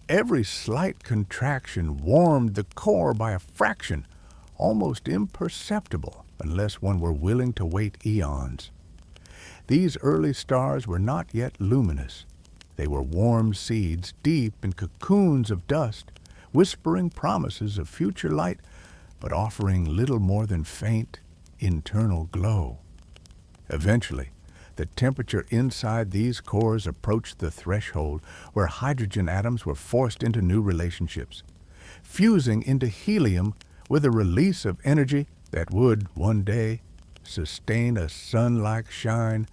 Every slight contraction warmed the core by a fraction, almost imperceptible unless one were willing to wait eons. These early stars were not yet luminous. They were warm seeds deep in cocoons of dust, whispering promises of future light, but offering little more than faint, internal glow. Eventually, the temperature inside these cores approached the threshold where hydrogen atoms were forced into new relationships, fusing into helium with a release of energy that would, one day, sustain a sun-like shine.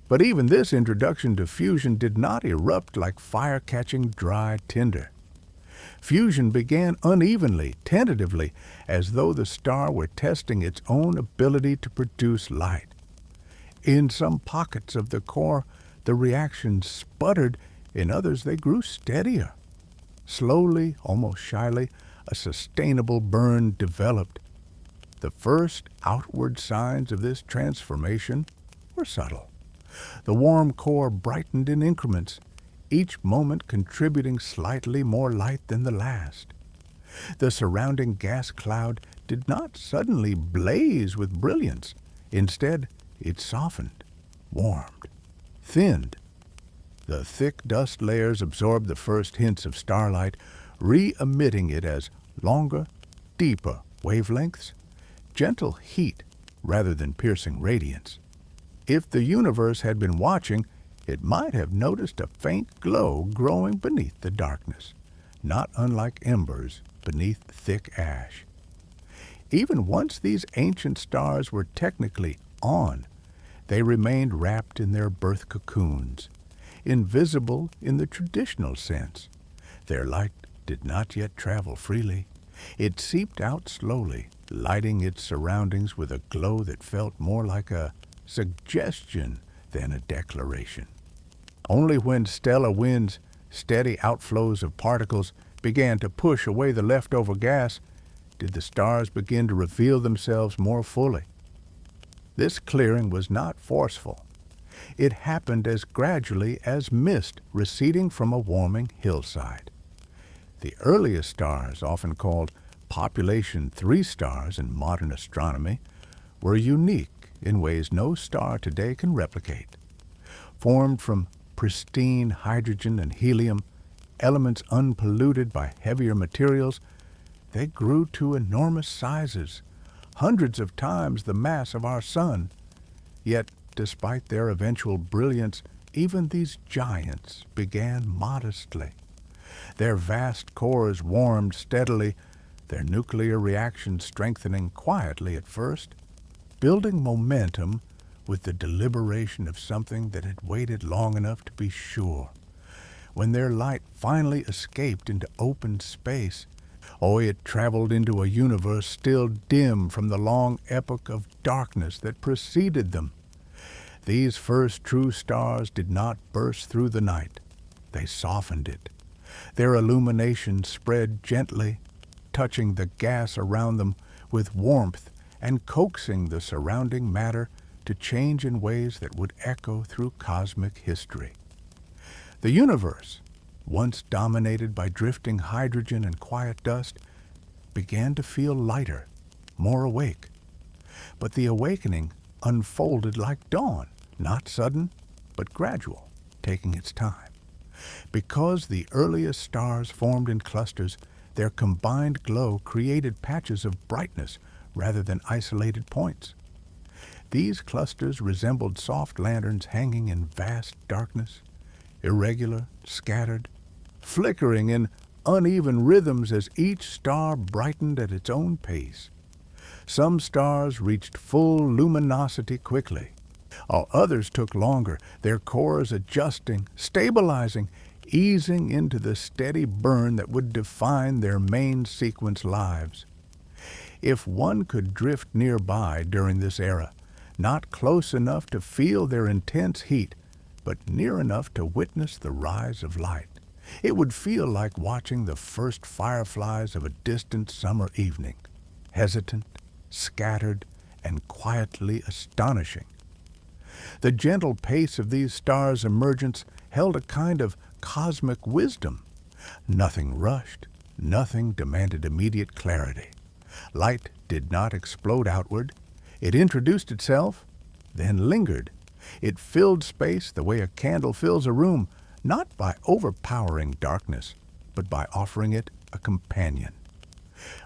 But even this introduction to fusion did not erupt like fire catching dry tinder. Fusion began unevenly, tentatively, as though the star were testing its own ability to produce light. In some pockets of the core, the reactions sputtered. In others, they grew steadier. Slowly, almost shyly, a sustainable burn developed. The first outward signs of this transformation were subtle. The warm core brightened in increments, each moment contributing slightly more light than the last. The surrounding gas cloud did not suddenly blaze with brilliance. Instead, it softened, warmed, thinned. The thick dust layers absorbed the first hints of starlight, re-emitting it as longer, deeper wavelengths, gentle heat rather than piercing radiance. If the universe had been watching, it might have noticed a faint glow growing beneath the darkness, not unlike embers beneath thick ash. Even once these ancient stars were technically on, they remained wrapped in their birth cocoons, invisible in the traditional sense. Their light did not yet travel freely. It seeped out slowly, lighting its surroundings with a glow that felt more like a suggestion than a declaration. Only when stellar winds, steady outflows of particles, began to push away the leftover gas did the stars begin to reveal themselves more fully. This clearing was not forceful. It happened as gradually as mist receding from a warming hillside. The earliest stars, often called population 3 stars in modern astronomy, were unique in ways no star today can replicate. Formed from pristine hydrogen and helium, elements unpolluted by heavier materials, they grew to enormous sizes, hundreds of times the mass of our sun. Yet, despite their eventual brilliance, even these giants began modestly. Their vast cores warmed steadily, their nuclear reactions strengthening quietly at first, building momentum with the deliberation of something that had waited long enough to be sure. When their light finally escaped into open space, it traveled into a universe still dim from the long epoch of darkness that preceded them. These first true stars did not burst through the night. They softened it. Their illumination spread gently, touching the gas around them with warmth and coaxing the surrounding matter to change in ways that would echo through cosmic history. The universe, once dominated by drifting hydrogen and quiet dust, began to feel lighter, more awake. But the awakening unfolded like dawn, not sudden, but gradual, taking its time. Because the earliest stars formed in clusters, their combined glow created patches of brightness rather than isolated points. These clusters resembled soft lanterns hanging in vast darkness, irregular, scattered, flickering in uneven rhythms as each star brightened at its own pace. Some stars reached full luminosity quickly, while others took longer, their cores adjusting, stabilizing, easing into the steady burn that would define their main sequence lives. If one could drift nearby during this era, not close enough to feel their intense heat, but near enough to witness the rise of light, it would feel like watching the first fireflies of a distant summer evening, hesitant, scattered, and quietly astonishing. The gentle pace of these stars' emergence held a kind of cosmic wisdom. Nothing rushed, nothing demanded immediate clarity. Light did not explode outward. It introduced itself, then lingered. It filled space the way a candle fills a room, not by overpowering darkness, but by offering it a companion.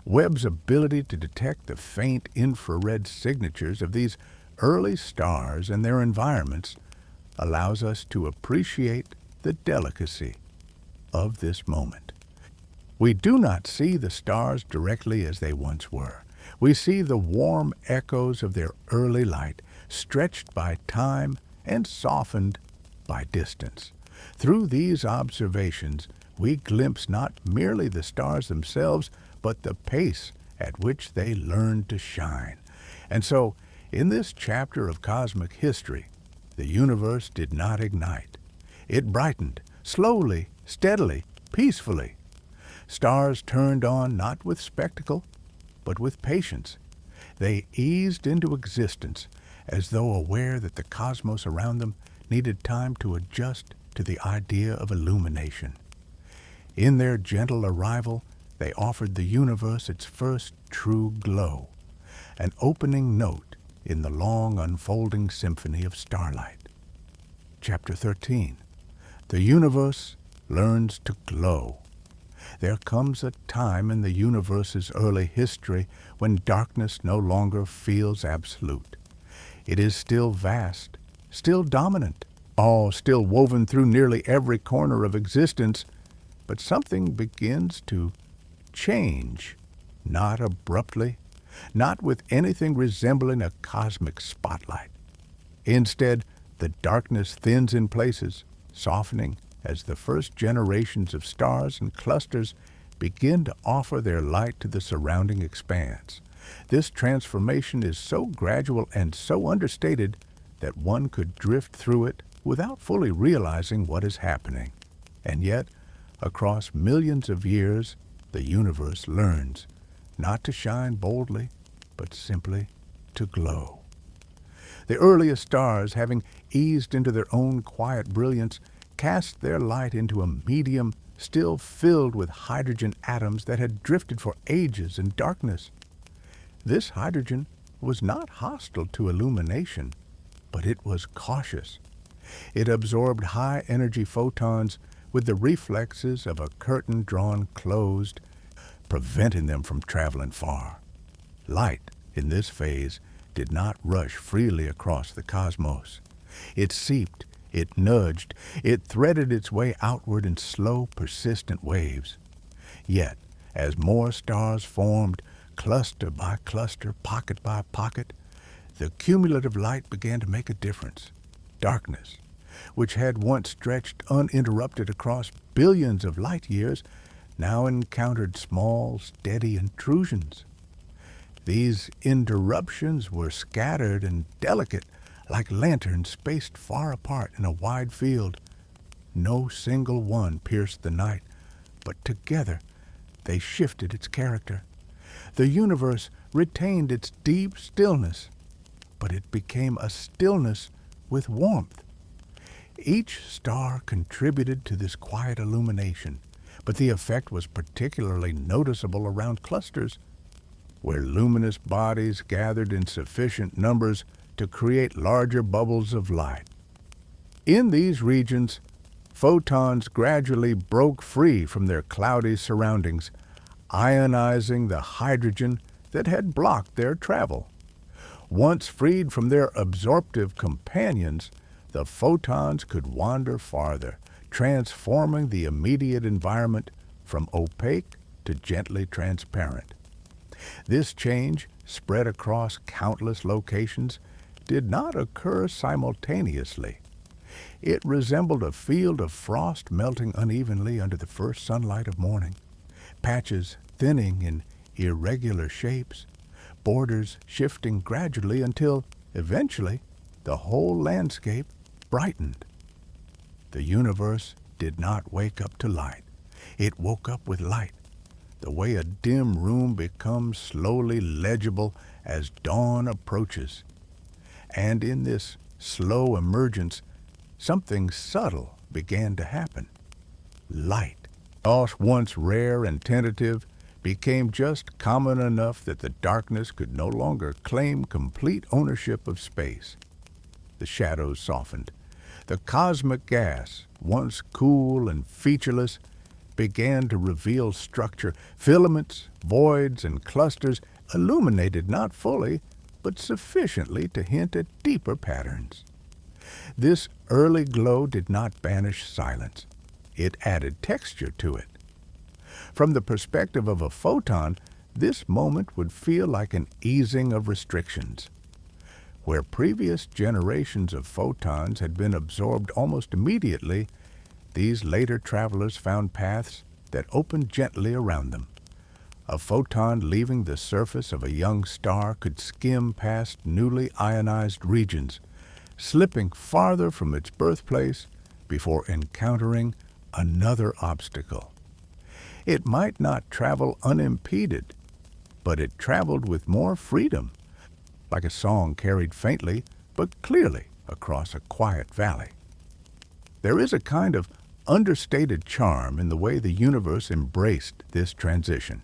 Webb's ability to detect the faint infrared signatures of these early stars and their environments allows us to appreciate the delicacy of this moment. We do not see the stars directly as they once were. We see the warm echoes of their early light, stretched by time and softened by distance. Through these observations, we glimpse not merely the stars themselves, but the pace at which they learned to shine. And so, in this chapter of cosmic history, the universe did not ignite. It brightened, slowly, steadily, peacefully. Stars turned on not with spectacle, but with patience. They eased into existence, as though aware that the cosmos around them needed time to adjust to the idea of illumination. In their gentle arrival, they offered the universe its first true glow, an opening note in the long unfolding symphony of starlight. Chapter 13. The universe learns to glow. There comes a time in the universe's early history when darkness no longer feels absolute. It is still vast, still dominant, all still woven through nearly every corner of existence, but something begins to change, not abruptly, not with anything resembling a cosmic spotlight. Instead, the darkness thins in places, softening as the first generations of stars and clusters begin to offer their light to the surrounding expanse. This transformation is so gradual and so understated that one could drift through it without fully realizing what is happening. And yet, across millions of years, the universe learns not to shine boldly, but simply to glow. The earliest stars, having eased into their own quiet brilliance, cast their light into a medium still filled with hydrogen atoms that had drifted for ages in darkness. This hydrogen was not hostile to illumination, but it was cautious. It absorbed high-energy photons with the reflexes of a curtain drawn closed, preventing them from traveling far. Light, in this phase, did not rush freely across the cosmos. It seeped, It nudged, it threaded its way outward in slow, persistent waves. Yet, as more stars formed, cluster by cluster, pocket by pocket, the cumulative light began to make a difference. Darkness, which had once stretched uninterrupted across billions of light years, now encountered small, steady intrusions. These interruptions were scattered and delicate, like lanterns spaced far apart in a wide field. No single one pierced the night, but together they shifted its character. The universe retained its deep stillness, but it became a stillness with warmth. Each star contributed to this quiet illumination, but the effect was particularly noticeable around clusters, where luminous bodies gathered in sufficient numbers to create larger bubbles of light. In these regions, photons gradually broke free from their cloudy surroundings, ionizing the hydrogen that had blocked their travel. Once freed from their absorptive companions, the photons could wander farther, transforming the immediate environment from opaque to gently transparent. This change, spread across countless locations, did not occur simultaneously. It resembled a field of frost melting unevenly under the first sunlight of morning, patches thinning in irregular shapes, borders shifting gradually until, eventually, the whole landscape brightened. The universe did not wake up to light. It woke up with light, the way a dim room becomes slowly legible as dawn approaches. And in this slow emergence, something subtle began to happen. Light, once rare and tentative, became just common enough that the darkness could no longer claim complete ownership of space. The shadows softened. The cosmic gas, once cool and featureless, began to reveal structure. Filaments, voids, and clusters illuminated not fully, but sufficiently to hint at deeper patterns. This early glow did not banish silence. It added texture to it. From the perspective of a photon, this moment would feel like an easing of restrictions. Where previous generations of photons had been absorbed almost immediately, these later travelers found paths that opened gently around them. A photon leaving the surface of a young star could skim past newly ionized regions, slipping farther from its birthplace before encountering another obstacle. It might not travel unimpeded, but it traveled with more freedom, like a song carried faintly but clearly across a quiet valley. There is a kind of understated charm in the way the universe embraced this transition.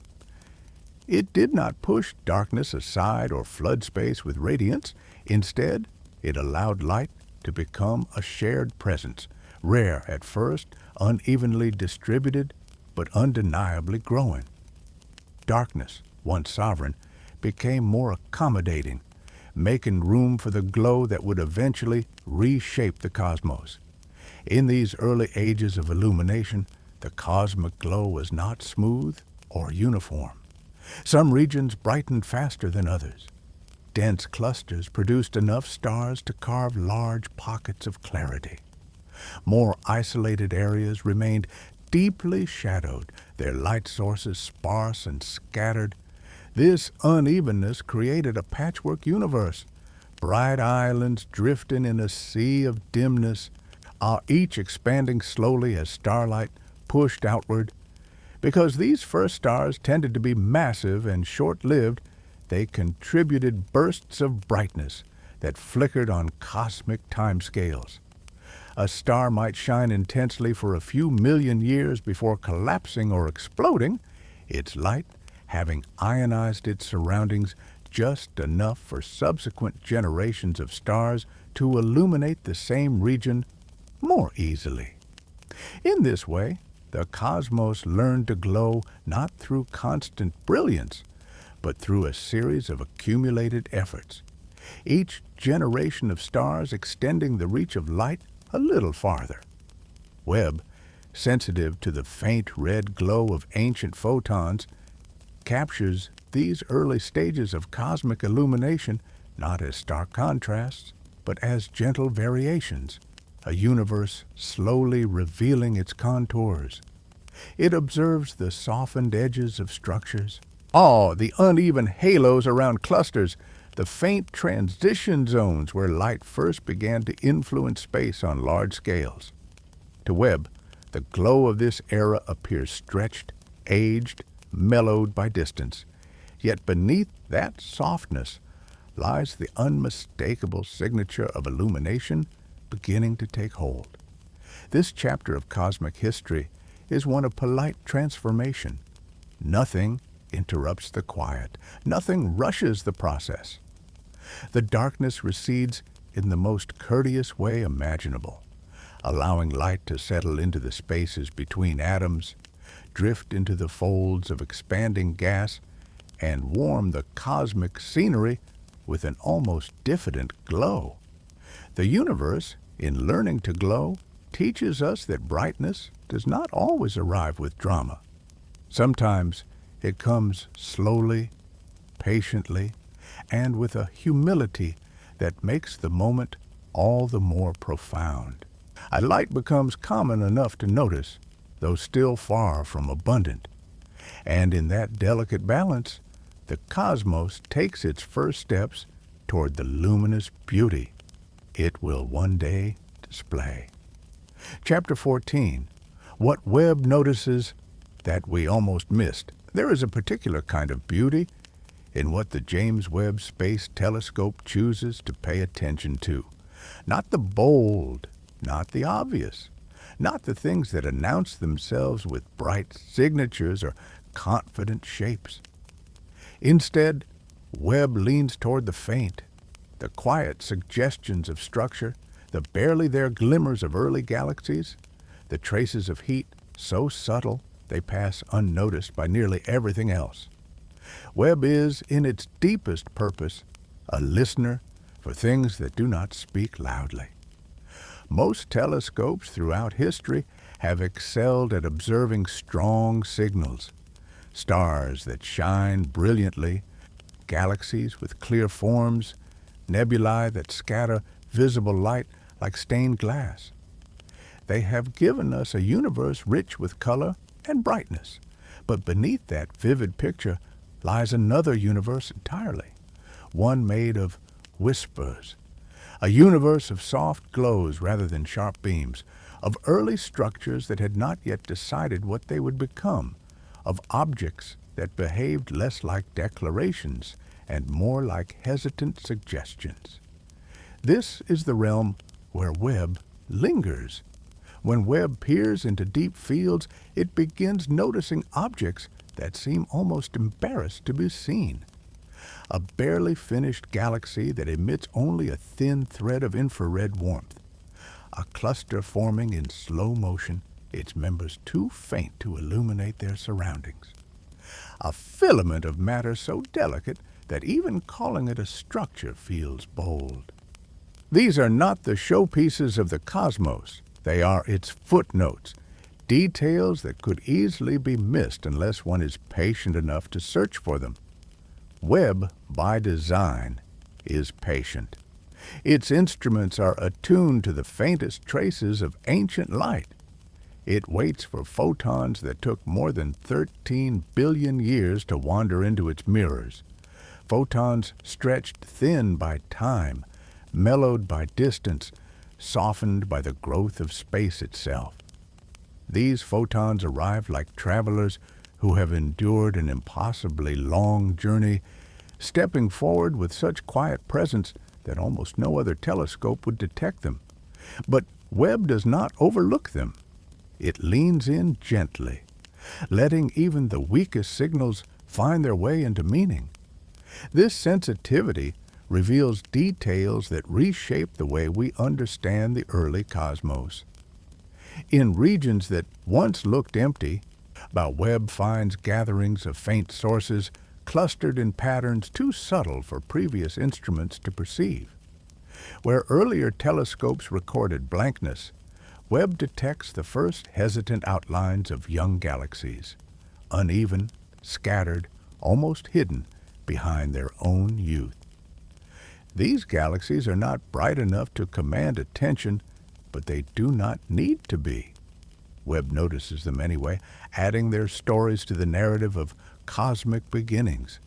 It did not push darkness aside or flood space with radiance. Instead, it allowed light to become a shared presence, rare at first, unevenly distributed, but undeniably growing. Darkness, once sovereign, became more accommodating, making room for the glow that would eventually reshape the cosmos. In these early ages of illumination, the cosmic glow was not smooth or uniform. Some regions brightened faster than others. Dense clusters produced enough stars to carve large pockets of clarity. More isolated areas remained deeply shadowed, their light sources sparse and scattered. This unevenness created a patchwork universe, bright islands drifting in a sea of dimness, each expanding slowly as starlight pushed outward. Because these first stars tended to be massive and short-lived, they contributed bursts of brightness that flickered on cosmic timescales. A star might shine intensely for a few million years before collapsing or exploding, its light having ionized its surroundings just enough for subsequent generations of stars to illuminate the same region more easily. In this way, the cosmos learned to glow not through constant brilliance, but through a series of accumulated efforts. Each generation of stars extending the reach of light a little farther. Webb, sensitive to the faint red glow of ancient photons, captures these early stages of cosmic illumination not as stark contrasts, but as gentle variations, a universe slowly revealing its contours. It observes the softened edges of structures, the uneven halos around clusters, the faint transition zones where light first began to influence space on large scales. To Webb, the glow of this era appears stretched, aged, mellowed by distance. Yet beneath that softness lies the unmistakable signature of illumination beginning to take hold. This chapter of cosmic history is one of polite transformation. Nothing interrupts the quiet. Nothing rushes the process. The darkness recedes in the most courteous way imaginable, allowing light to settle into the spaces between atoms, drift into the folds of expanding gas, and warm the cosmic scenery with an almost diffident glow. The universe, in learning to glow, teaches us that brightness does not always arrive with drama. Sometimes it comes slowly, patiently, and with a humility that makes the moment all the more profound. A light becomes common enough to notice, though still far from abundant. And in that delicate balance, the cosmos takes its first steps toward the luminous beauty it will one day display. Chapter 14. What Webb notices that we almost missed. There is a particular kind of beauty in what the James Webb Space Telescope chooses to pay attention to. Not the bold, not the obvious, not the things that announce themselves with bright signatures or confident shapes. Instead, Webb leans toward the faint, the quiet suggestions of structure, the barely there glimmers of early galaxies, the traces of heat so subtle they pass unnoticed by nearly everything else. Webb is, in its deepest purpose, a listener for things that do not speak loudly. Most telescopes throughout history have excelled at observing strong signals, stars that shine brilliantly, galaxies with clear forms, nebulae that scatter visible light like stained glass. They have given us a universe rich with color and brightness, but beneath that vivid picture lies another universe entirely, one made of whispers, a universe of soft glows rather than sharp beams, of early structures that had not yet decided what they would become, of objects that behaved less like declarations and more like hesitant suggestions. This is the realm where Webb lingers. When Webb peers into deep fields, it begins noticing objects that seem almost embarrassed to be seen. A barely finished galaxy that emits only a thin thread of infrared warmth. A cluster forming in slow motion, its members too faint to illuminate their surroundings. A filament of matter so delicate that even calling it a structure feels bold. These are not the showpieces of the cosmos. They are its footnotes, details that could easily be missed unless one is patient enough to search for them. Webb, by design, is patient. Its instruments are attuned to the faintest traces of ancient light. It waits for photons that took more than 13 billion years to wander into its mirrors. Photons stretched thin by time, mellowed by distance, softened by the growth of space itself. These photons arrive like travelers who have endured an impossibly long journey, stepping forward with such quiet presence that almost no other telescope would detect them. But Webb does not overlook them. It leans in gently, letting even the weakest signals find their way into meaning. This sensitivity reveals details that reshape the way we understand the early cosmos. In regions that once looked empty, Webb finds gatherings of faint sources clustered in patterns too subtle for previous instruments to perceive. Where earlier telescopes recorded blankness, Webb detects the first hesitant outlines of young galaxies, uneven, scattered, almost hidden behind their own youth. These galaxies are not bright enough to command attention, but they do not need to be. Webb notices them anyway, adding their stories to the narrative of cosmic beginnings.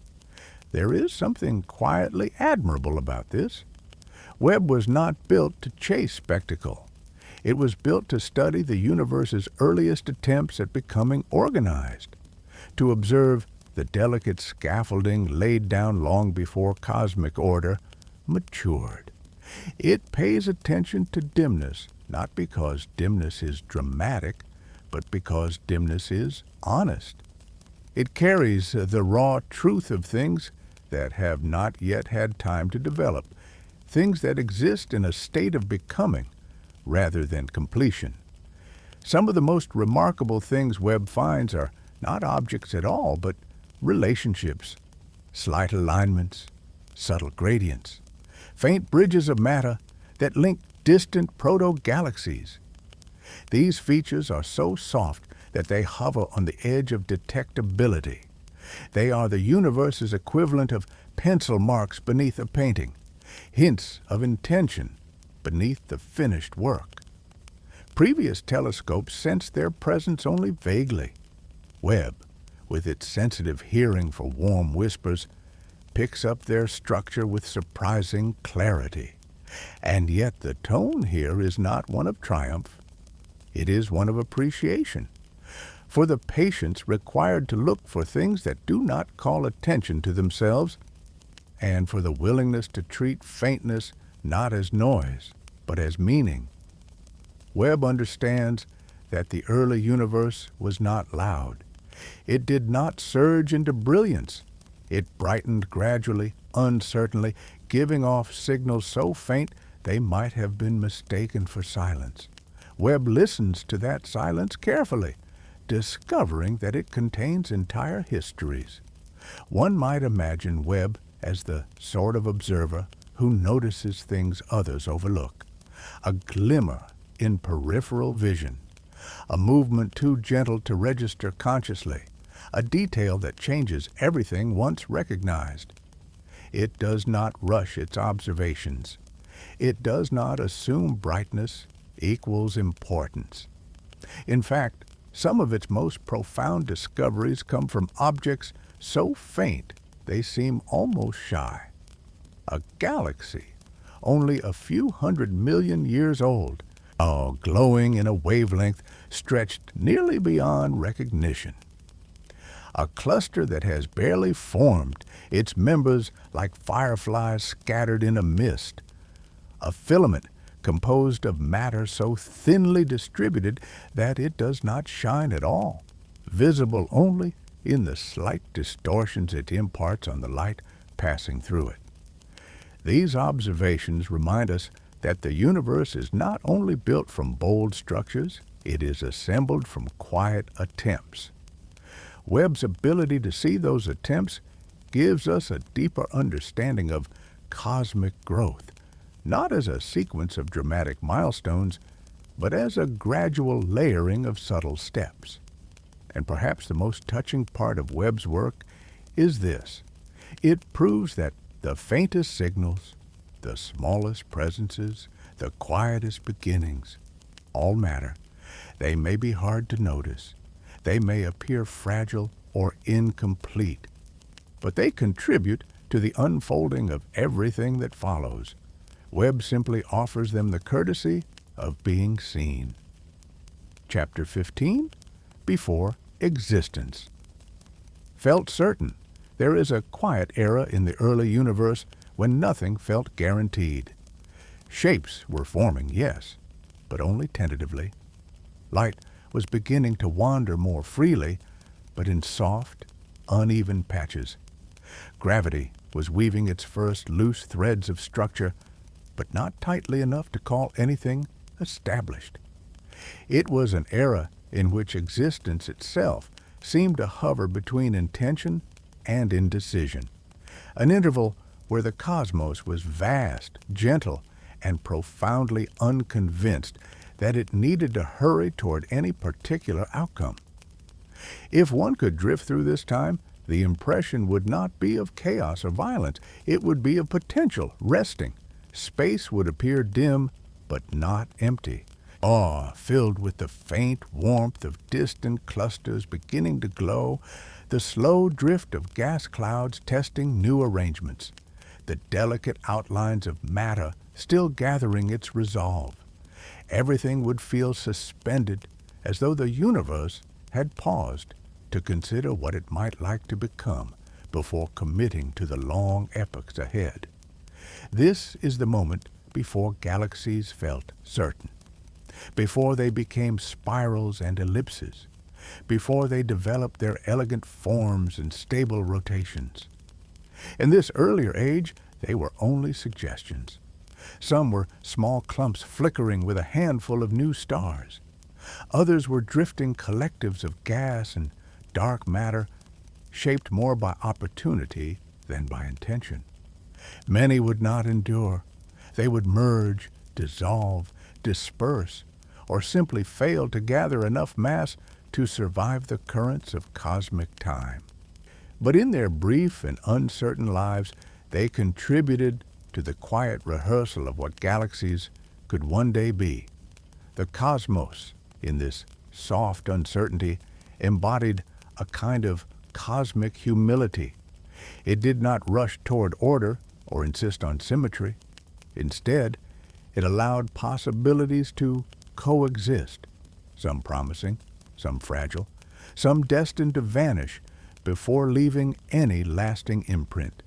There is something quietly admirable about this. Webb was not built to chase spectacle. It was built to study the universe's earliest attempts at becoming organized, to observe the delicate scaffolding laid down long before cosmic order matured. It pays attention to dimness, not because dimness is dramatic, but because dimness is honest. It carries the raw truth of things that have not yet had time to develop, things that exist in a state of becoming rather than completion. Some of the most remarkable things Webb finds are not objects at all, but relationships, slight alignments, subtle gradients, faint bridges of matter that link distant proto-galaxies. These features are so soft that they hover on the edge of detectability. They are the universe's equivalent of pencil marks beneath a painting, hints of intention beneath the finished work. Previous telescopes sensed their presence only vaguely. Webb, with its sensitive hearing for warm whispers, picks up their structure with surprising clarity. And yet the tone here is not one of triumph. It is one of appreciation, for the patience required to look for things that do not call attention to themselves, and for the willingness to treat faintness not as noise, but as meaning. Webb understands that the early universe was not loud. It did not surge into brilliance. It brightened gradually, uncertainly, giving off signals so faint they might have been mistaken for silence. Webb listens to that silence carefully, discovering that it contains entire histories. One might imagine Webb as the sort of observer who notices things others overlook, a glimmer in peripheral vision, a movement too gentle to register consciously, a detail that changes everything once recognized. It does not rush its observations. It does not assume brightness equals importance. In fact, some of its most profound discoveries come from objects so faint they seem almost shy. A galaxy, only a few 100 million years old, all glowing in a wavelength stretched nearly beyond recognition. A cluster that has barely formed, its members like fireflies scattered in a mist. A filament composed of matter so thinly distributed that it does not shine at all, visible only in the slight distortions it imparts on the light passing through it. These observations remind us that the universe is not only built from bold structures, it is assembled from quiet attempts. Webb's ability to see those attempts gives us a deeper understanding of cosmic growth, not as a sequence of dramatic milestones, but as a gradual layering of subtle steps. And perhaps the most touching part of Webb's work is this. It proves that the faintest signals, the smallest presences, the quietest beginnings, all matter. They may be hard to notice. They may appear fragile or incomplete, but they contribute to the unfolding of everything that follows. Webb simply offers them the courtesy of being seen. Chapter 15, Before Existence. Felt certain. There is a quiet era in the early universe when nothing felt guaranteed. Shapes were forming, yes, but only tentatively. Light was beginning to wander more freely, but in soft, uneven patches. Gravity was weaving its first loose threads of structure, but not tightly enough to call anything established. It was an era in which existence itself seemed to hover between intention and indecision, an interval where the cosmos was vast, gentle, and profoundly unconvinced that it needed to hurry toward any particular outcome. If one could drift through this time, the impression would not be of chaos or violence. It would be of potential, resting. Space would appear dim, but not empty. Awe filled with the faint warmth of distant clusters beginning to glow, the slow drift of gas clouds testing new arrangements, the delicate outlines of matter still gathering its resolve. Everything would feel suspended, as though the universe had paused to consider what it might like to become before committing to the long epochs ahead. This is the moment before galaxies felt certain, before they became spirals and ellipses, before they developed their elegant forms and stable rotations. In this earlier age, they were only suggestions. Some were small clumps flickering with a handful of new stars. Others were drifting collectives of gas and dark matter, shaped more by opportunity than by intention. Many would not endure. They would merge, dissolve, disperse, or simply fail to gather enough mass to survive the currents of cosmic time. But in their brief and uncertain lives, they contributed to the quiet rehearsal of what galaxies could one day be. The cosmos, in this soft uncertainty, embodied a kind of cosmic humility. It did not rush toward order or insist on symmetry. Instead, it allowed possibilities to coexist, some promising, some fragile, some destined to vanish before leaving any lasting imprint.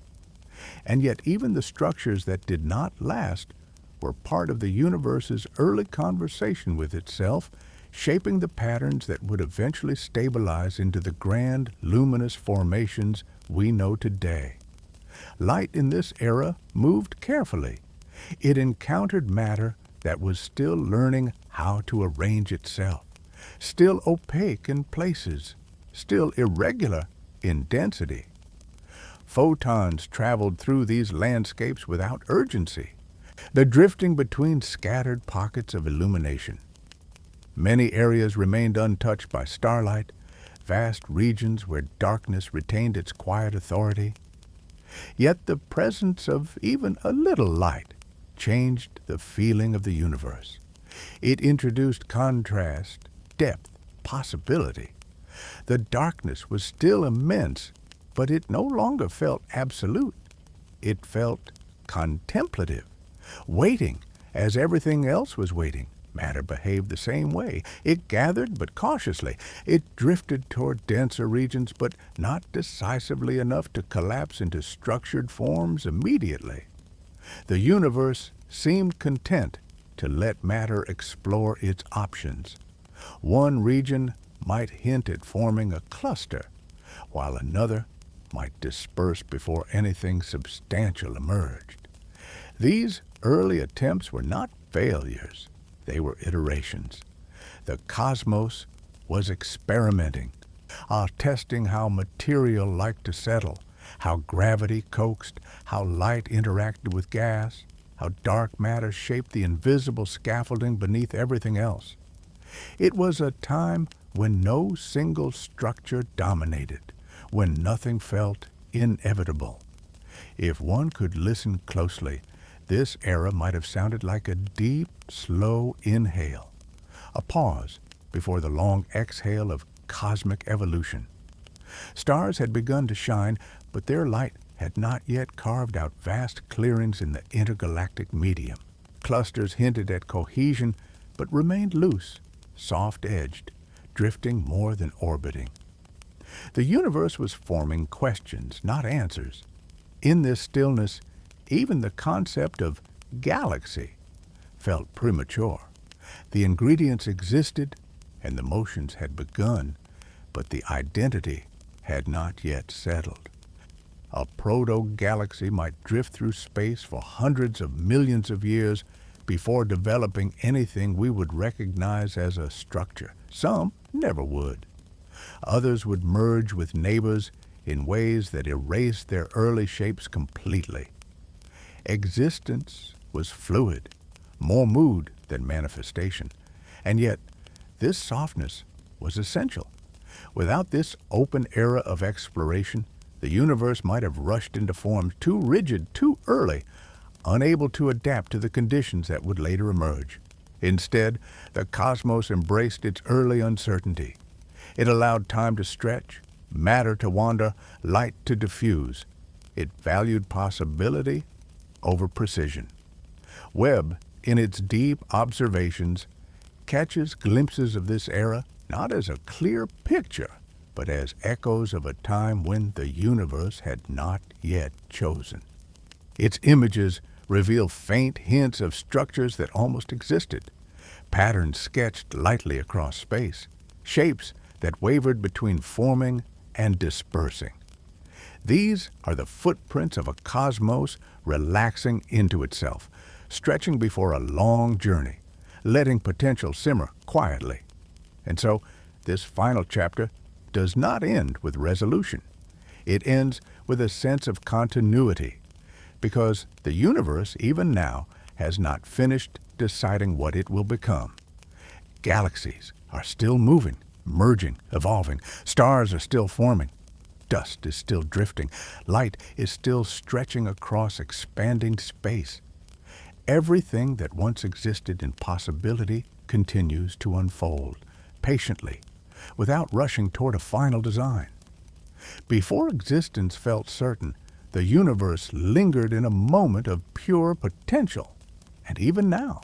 And yet even the structures that did not last were part of the universe's early conversation with itself, shaping the patterns that would eventually stabilize into the grand, luminous formations we know today. Light in this era moved carefully. It encountered matter that was still learning how to arrange itself, still opaque in places, still irregular in density. Photons traveled through these landscapes without urgency, the drifting between scattered pockets of illumination. Many areas remained untouched by starlight, vast regions where darkness retained its quiet authority. Yet the presence of even a little light changed the feeling of the universe. It introduced contrast, depth, possibility. The darkness was still immense, but it no longer felt absolute. It felt contemplative, waiting as everything else was waiting. Matter behaved the same way. It gathered, but cautiously. It drifted toward denser regions, but not decisively enough to collapse into structured forms immediately. The universe seemed content to let matter explore its options. One region might hint at forming a cluster, while another might disperse before anything substantial emerged. These early attempts were not failures. They were iterations. The cosmos was experimenting, testing how material liked to settle, how gravity coaxed, how light interacted with gas, how dark matter shaped the invisible scaffolding beneath everything else. It was a time when no single structure dominated, when nothing felt inevitable. If one could listen closely, this era might have sounded like a deep, slow inhale, a pause before the long exhale of cosmic evolution. Stars had begun to shine, but their light had not yet carved out vast clearings in the intergalactic medium. Clusters hinted at cohesion, but remained loose, soft-edged, drifting more than orbiting. The universe was forming questions, not answers. In this stillness, even the concept of galaxy felt premature. The ingredients existed, and the motions had begun, but the identity had not yet settled. A proto-galaxy might drift through space for hundreds of millions of years before developing anything we would recognize as a structure. Some never would. Others would merge with neighbors in ways that erased their early shapes completely. Existence was fluid, more mood than manifestation. And yet, this softness was essential. Without this open era of exploration, the universe might have rushed into forms too rigid too early, unable to adapt to the conditions that would later emerge. Instead, the cosmos embraced its early uncertainty. It allowed time to stretch, matter to wander, light to diffuse. It valued possibility over precision. Webb, in its deep observations, catches glimpses of this era not as a clear picture, but as echoes of a time when the universe had not yet chosen. Its images reveal faint hints of structures that almost existed, patterns sketched lightly across space, shapes that wavered between forming and dispersing. These are the footprints of a cosmos relaxing into itself, stretching before a long journey, letting potential simmer quietly. And so, this final chapter does not end with resolution. It ends with a sense of continuity, because the universe, even now, has not finished deciding what it will become. Galaxies are still moving, merging, evolving. Stars are still forming. Dust is still drifting. Light is still stretching across expanding space. Everything that once existed in possibility continues to unfold, patiently, without rushing toward a final design. Before existence felt certain, the universe lingered in a moment of pure potential. And even now,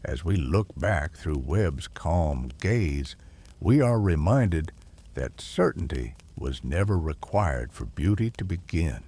as we look back through Webb's calm gaze, we are reminded that certainty was never required for beauty to begin.